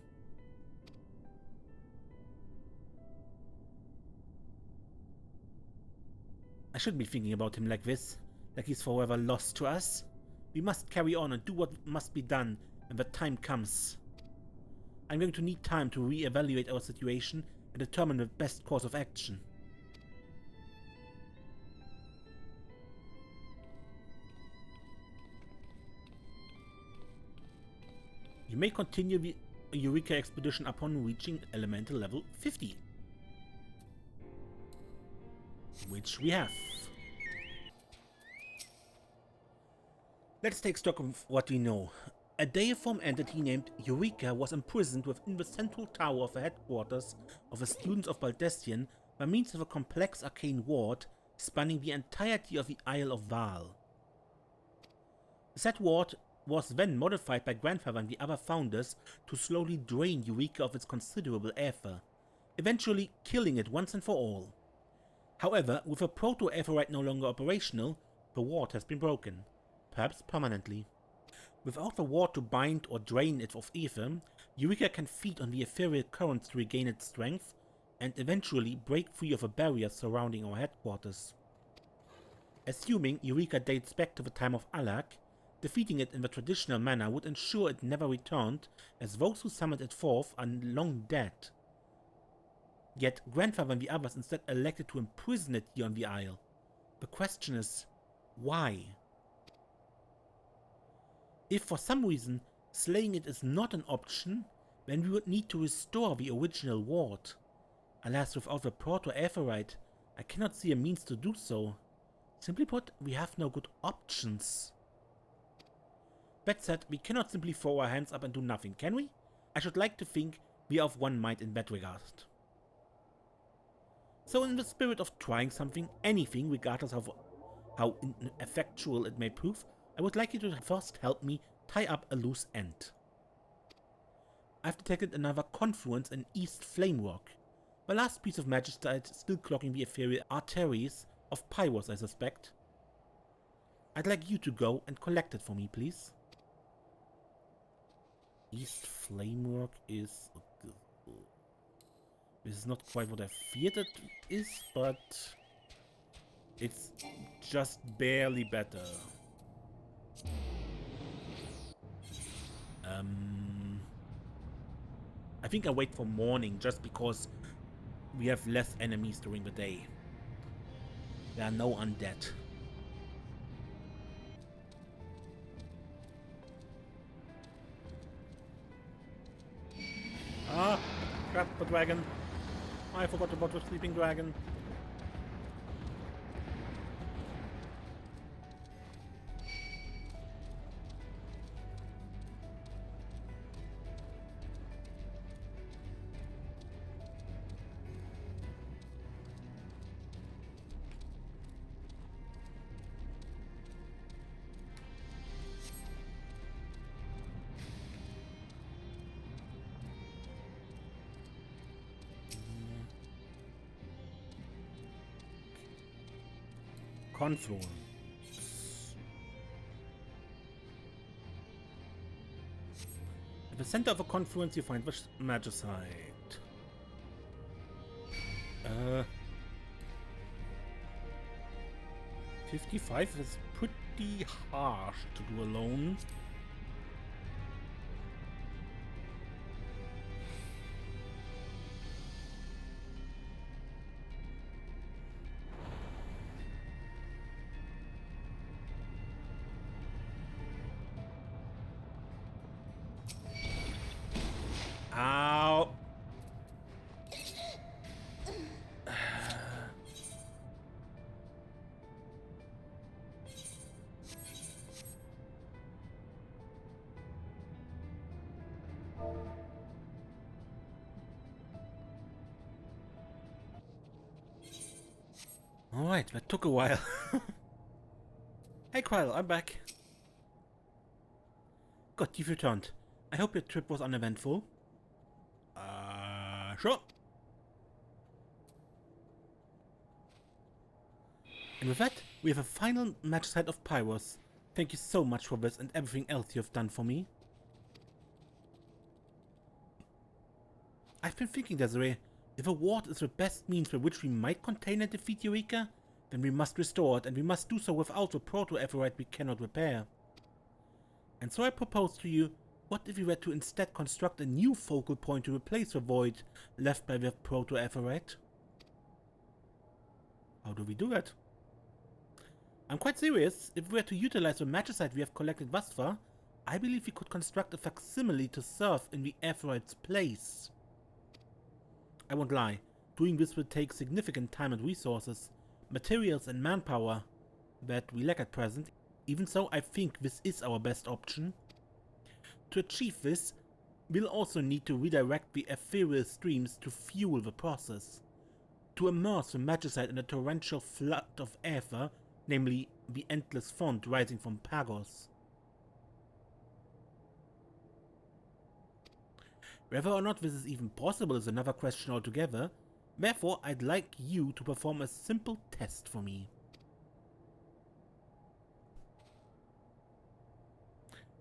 I shouldn't be thinking about him like this, like he's forever lost to us. We must carry on and do what must be done when the time comes. I'm going to need time to re-evaluate our situation and determine the best course of action. You may continue the Eureka expedition upon reaching elemental level 50. Which we have. Let's take stock of what we know. A deiform entity named Eureka was imprisoned within the central tower of the headquarters of the students of Baldesion by means of a complex arcane ward spanning the entirety of the Isle of Val. Said ward was then modified by Grandfather and the other founders to slowly drain Eureka of its considerable aether, eventually killing it once and for all. However, with a proto-aetherite no longer operational, the ward has been broken, perhaps permanently. Without the ward to bind or drain it of ether, Eureka can feed on the ethereal currents to regain its strength and eventually break free of the barriers surrounding our headquarters. Assuming Eureka dates back to the time of Alak, defeating it in the traditional manner would ensure it never returned, as those who summoned it forth are long dead. Yet Grandfather and the others instead elected to imprison it here on the Isle. The question is, why? If for some reason slaying it is not an option, then we would need to restore the original ward. Alas, without the proto-aetherite, I cannot see a means to do so. Simply put, we have no good options. That said, we cannot simply throw our hands up and do nothing, can we? I should like to think we are of one mind in that regard. So in the spirit of trying something, anything, regardless of how ineffectual it may prove, I would like you to first help me tie up a loose end. I've detected another confluence in East Flamerock. The last piece of magicite still clogging the ethereal arteries of Pyros, I suspect. I'd like you to go and collect it for me, please. East Flamerock is... This is not quite what I feared it is, but it's just barely better. I think I wait for morning just because we have less enemies during the day. There are no undead. Ah, crap, the dragon. I forgot about the sleeping dragon. Confluence. At the center of a confluence you find the magicite. 55 is pretty harsh to do alone. Ow. Alright, that took a while. Hey Krile, I'm back. Good, you've returned. I hope your trip was uneventful. Sure. And with that, we have a final magicite of Pyros. Thank you so much for this and everything else you have done for me. I've been thinking, Desiree, if a ward is the best means by which we might contain and defeat Eureka, then we must restore it, and we must do so without the proto-aetherite we cannot repair. And so I propose to you, what if we were to instead construct a new focal point to replace the void left by the proto-aetherite? How do we do that? I'm quite serious. If we were to utilize the magicite we have collected thus far, I believe we could construct a facsimile to serve in the aetherite's place. I won't lie, doing this will take significant time and resources, materials and manpower that we lack at present. Even so, I think this is our best option. To achieve this, we'll also need to redirect the ethereal streams to fuel the process. To immerse the magicite in a torrential flood of aether, namely the endless font rising from Pyros. Whether or not this is even possible is another question altogether, therefore I'd like you to perform a simple test for me.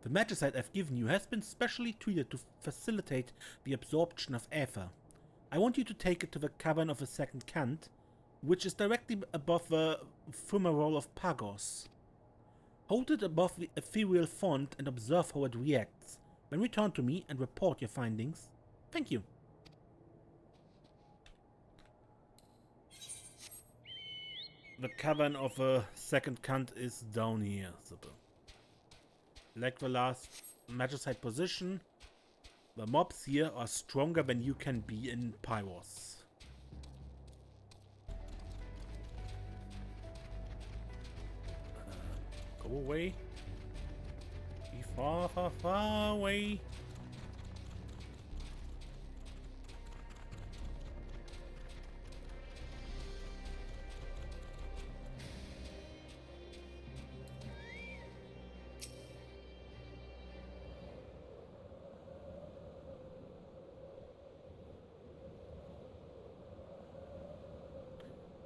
The magicite I've given you has been specially treated to facilitate the absorption of aether. I want you to take it to the cavern of the second cant, which is directly above the fumarole of Pyros. Hold it above the ethereal font and observe how it reacts. Then return to me and report your findings. Thank you. The cavern of the second cant is down here. Super. Like the last magicite position, the mobs here are stronger than you can be in Pyros. Go away. Be far, far, far away.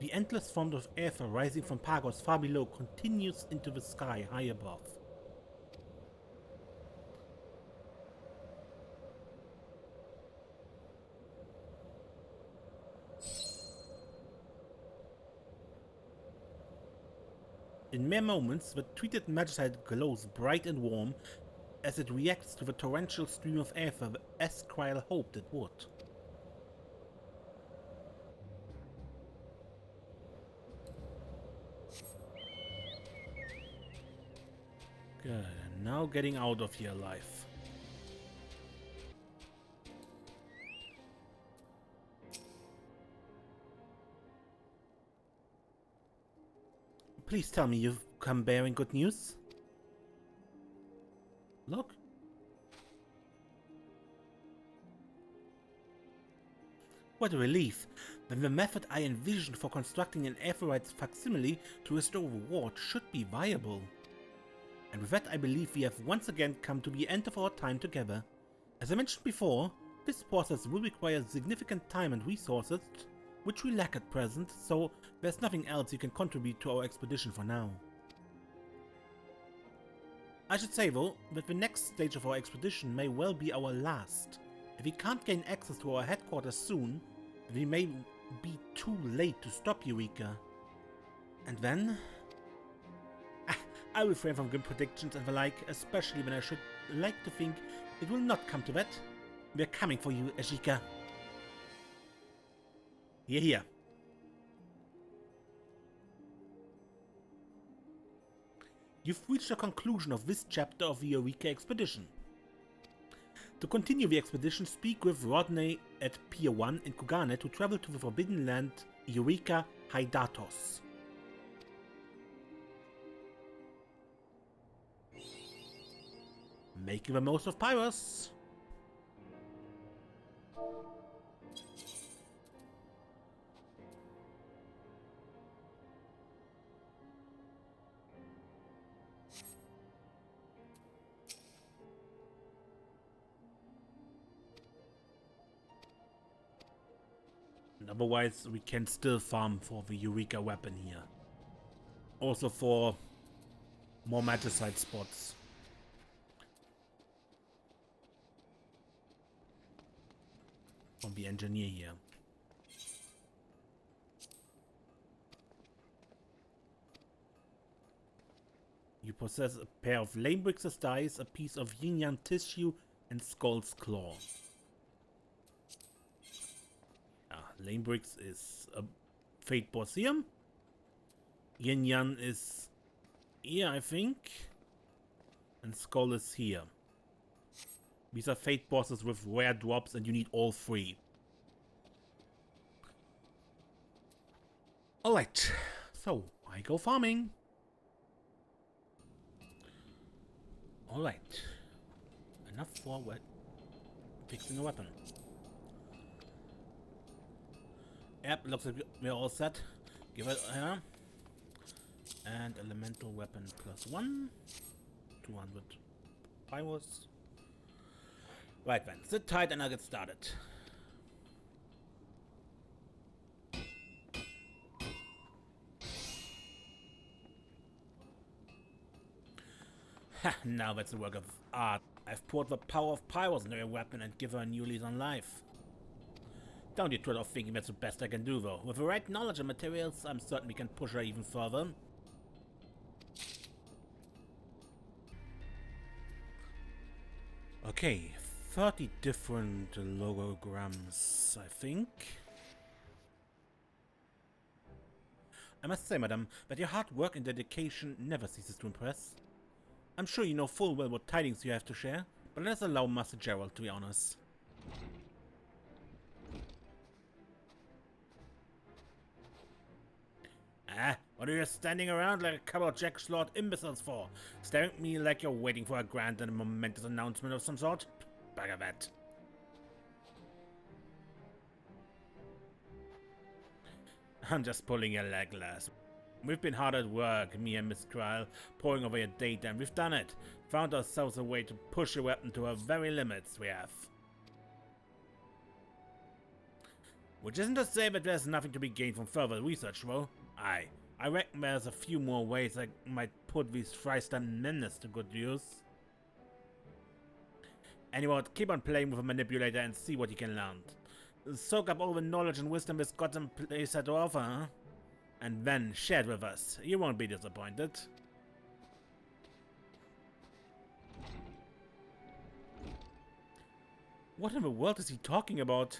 The endless font of aether rising from Pyros far below continues into the sky high above. In mere moments, the treated magicite glows bright and warm as it reacts to the torrential stream of aether as Krile hoped it would. Good, and now getting out of here alive. Please tell me you've come bearing good news. Look. What a relief. Then the method I envisioned for constructing an aetherite's facsimile to restore the ward should be viable. And with that I believe we have once again come to the end of our time together. As I mentioned before, this process will require significant time and resources, which we lack at present, so there's nothing else you can contribute to our expedition for now. I should say though, that the next stage of our expedition may well be our last. If we can't gain access to our headquarters soon, we may be too late to stop Eureka. And then... I refrain from grim predictions and the like, especially when I should like to think it will not come to that. We're coming for you, Ejika. Here, here. You've reached the conclusion of this chapter of the Eureka expedition. To continue the expedition, speak with Rodney at Pier 1 in Kugane to travel to the Forbidden Land, Eureka Hydatos. Making the most of Pyros. And otherwise, we can still farm for the Eureka weapon here. Also for more magicite spots. From the engineer here. You possess a pair of lame bricks as dice, a piece of yin-yang tissue, and skull's claw. Lame bricks is a fate Borsium. Yin-yang is here, I think. And skull is here. These are fate bosses with rare drops, and you need all three. Alright, so I go farming. Alright. Enough for fixing a weapon. Yep, looks like we're all set. Give it and elemental weapon +1. 200 Pyros. Right then, sit tight and I'll get started. Ha, now that's a work of art. I've poured the power of Pyros into your weapon and give her a new lease on life. Don't you trot off thinking that's the best I can do, though. With the right knowledge and materials, I'm certain we can push her even further. Okay, 30 different logograms, I think. I must say, madam, that your hard work and dedication never ceases to impress. I'm sure you know full well what tidings you have to share, but let us allow Master Gerald to be honest. What are you standing around like a couple of jack-slot imbeciles for? Staring at me like you're waiting for a grand and momentous announcement of some sort? Bugger that. I'm just pulling your leg, lass. We've been hard at work, me and Miss Krile, poring over your data, and we've done it. Found ourselves a way to push your weapon to our very limits, we have. Which isn't to say that there's nothing to be gained from further research, though. I reckon there's a few more ways I might put these Freistern menace to good use. Anyway, keep on playing with a manipulator and see what you can learn. Soak up all the knowledge and wisdom this goddamn place had to offer, huh? And then share it with us. You won't be disappointed. What in the world is he talking about?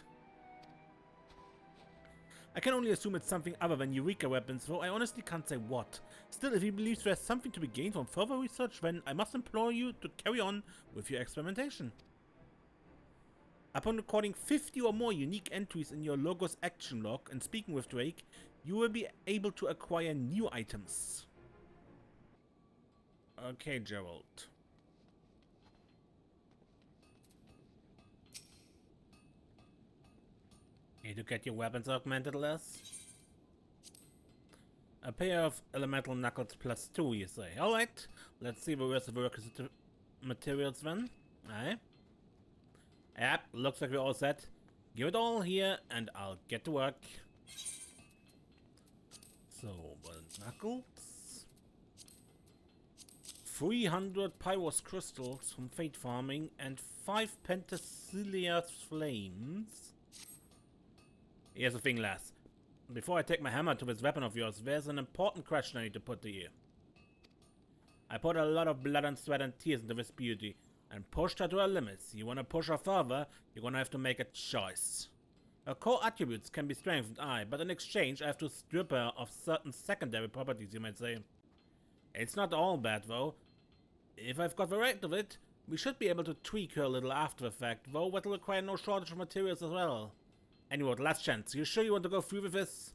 I can only assume it's something other than Eureka weapons, though I honestly can't say what. Still, if he believes there's something to be gained from further research, then I must implore you to carry on with your experimentation. Upon recording 50 or more unique entries in your Logos action log and speaking with Drake, you will be able to acquire new items. Okay, Gerald. Need to get your weapons augmented less? A pair of elemental knuckles +2, you say. Alright, let's see the rest of the requisite materials then. Aye. Yep, looks like we're all set. Give it all here and I'll get to work. So, knuckles. 300 Pyros crystals from Fate Farming and 5 Pentaciliar flames. Here's the thing, lass. Before I take my hammer to this weapon of yours, there's an important question I need to put to you. I put a lot of blood and sweat and tears into this beauty, and pushed her to her limits. You want to push her further, you're gonna have to make a choice. Her core attributes can be strengthened, aye, but in exchange I have to strip her of certain secondary properties, you might say. It's not all bad, though. If I've got the right of it, we should be able to tweak her a little after the fact, though that'll require no shortage of materials as well. Anyway, last chance. You sure you want to go through with this?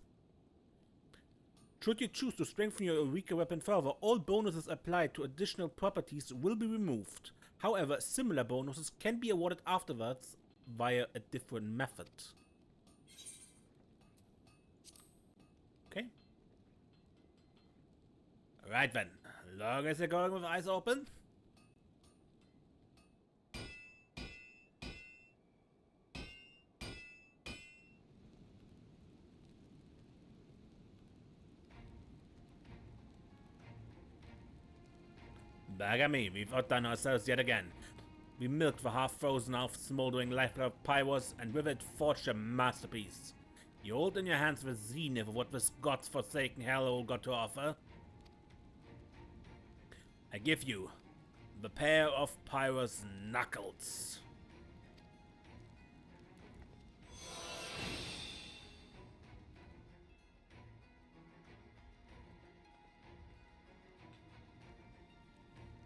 Should you choose to strengthen your Eureka weapon further, all bonuses applied to additional properties will be removed. However, similar bonuses can be awarded afterwards via a different method. Okay. Right then. Long as you're going with eyes open. Bugger me, we've outdone ourselves yet again. We milked the half-frozen, half-smoldering lifeblood of Pyros, and with it forged a masterpiece. You hold in your hands the zenith of what this god's forsaken hellhole got to offer. I give you the pair of Pyros knuckles.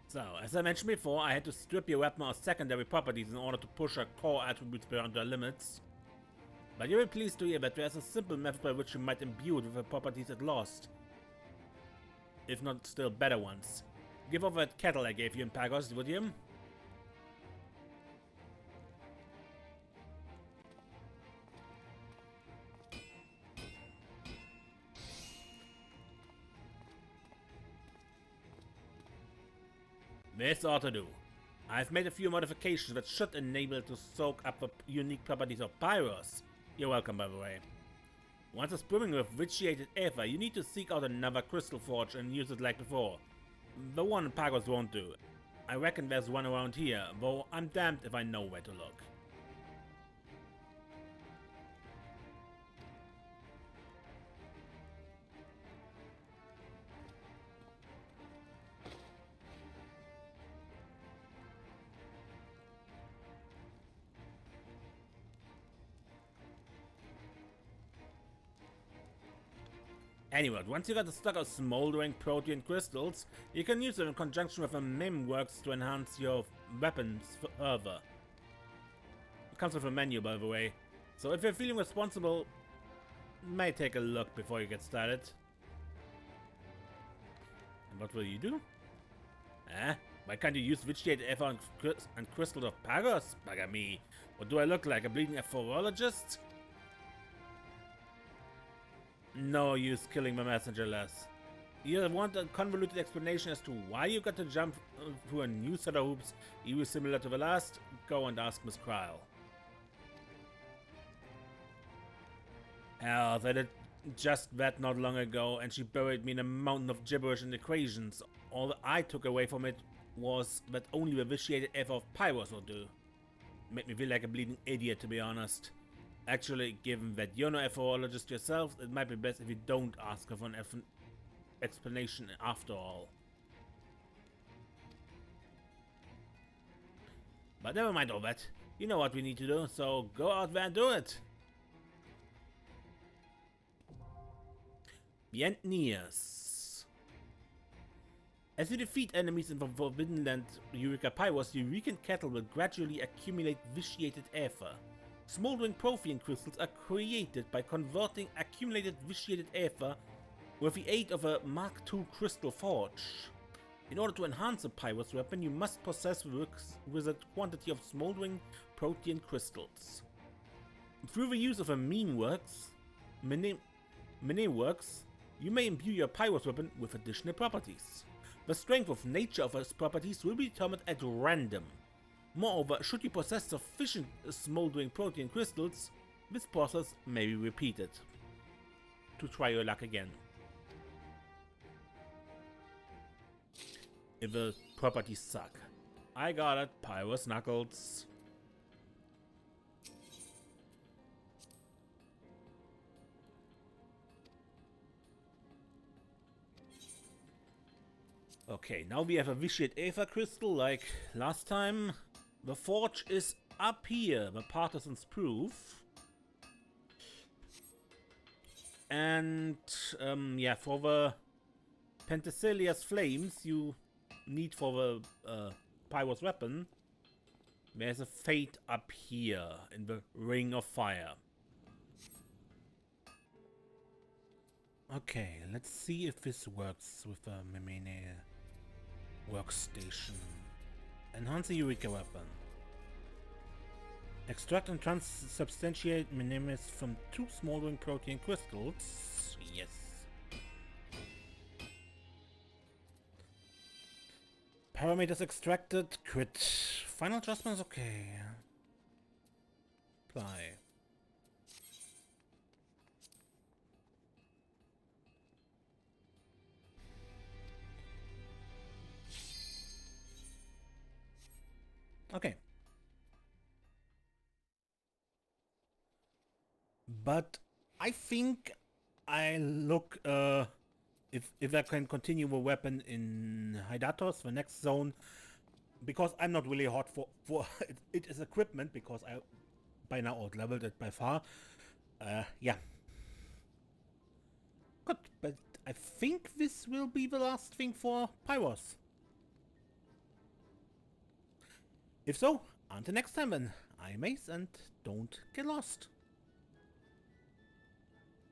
So, as I mentioned before, I had to strip your weapon of secondary properties in order to push our core attributes beyond their limits. But you'll be pleased to hear that there's a simple method by which you might imbue it with the properties it lost. If not still better ones. Give over that kettle I gave you in Pyros, would you? This ought to do. I've made a few modifications that should enable it to soak up the unique properties of Pyros. You're welcome, by the way. Once it's brimming with vitiated ether, you need to seek out another crystal forge and use it like before. The one in Pyros won't do. I reckon there's one around here, though I'm damned if I know where to look. Anyway, once you got a stock of smoldering protean crystals, you can use them in conjunction with a MIM works to enhance your weapons further. It comes with a menu, by the way, so if you're feeling responsible, may take a look before you get started. And what will you do? Why can't you use vitiated ether and crystals of Pyros? Bugger me. What do I look like, a bleeding aphorologist? No use killing my messenger less. You want a convoluted explanation as to why you got to jump through a new set of hoops even similar to the last? Go and ask Miss Krile. Hell, I did just that not long ago, and she buried me in a mountain of gibberish and equations. All that I took away from it was that only the vitiated ether of Pyros will do. Made me feel like a bleeding idiot, to be honest. Actually, given that you're no aphorologist yourself, it might be best if you don't ask her for an explanation after all. But never mind all that. You know what we need to do, so go out there and do it. The end nears. As you defeat enemies in the Forbidden Land Eureka Pyros, the Eurekan kettle will gradually accumulate vitiated ether. Smoldering protean crystals are created by converting accumulated vitiated ether with the aid of a Mark II crystal forge. In order to enhance a Pyros weapon, you must possess the requisite quantity of smoldering protean crystals. Through the use of a Mene works, you may imbue your Pyros weapon with additional properties. The strength of nature of its properties will be determined at random. Moreover, should you possess sufficient smoldering protean crystals, this process may be repeated to try your luck again. If the properties suck. I got it, Pyros knuckles. Okay, now we have a vitiate ether crystal like last time. The forge is up here, the partisans proof. And yeah, for the Pentacelia's flames you need for the Pyros weapon, there's a fate up here in the Ring of Fire. Okay, let's see if this works with the Memene workstation. Enhance the Eureka weapon. Extract and transubstantiate Menemes from 2 smoldering protean crystals. Yes. Parameters extracted. Crit. Final adjustments. Okay. Apply. Okay. But I think I look if I can continue the weapon in Hydatos, the next zone, because I'm not really hot for it is equipment, because I by now out-leveled it by far. Yeah. Good, but I think this will be the last thing for Pyros. If so, until next time then, I'm Ace and don't get lost.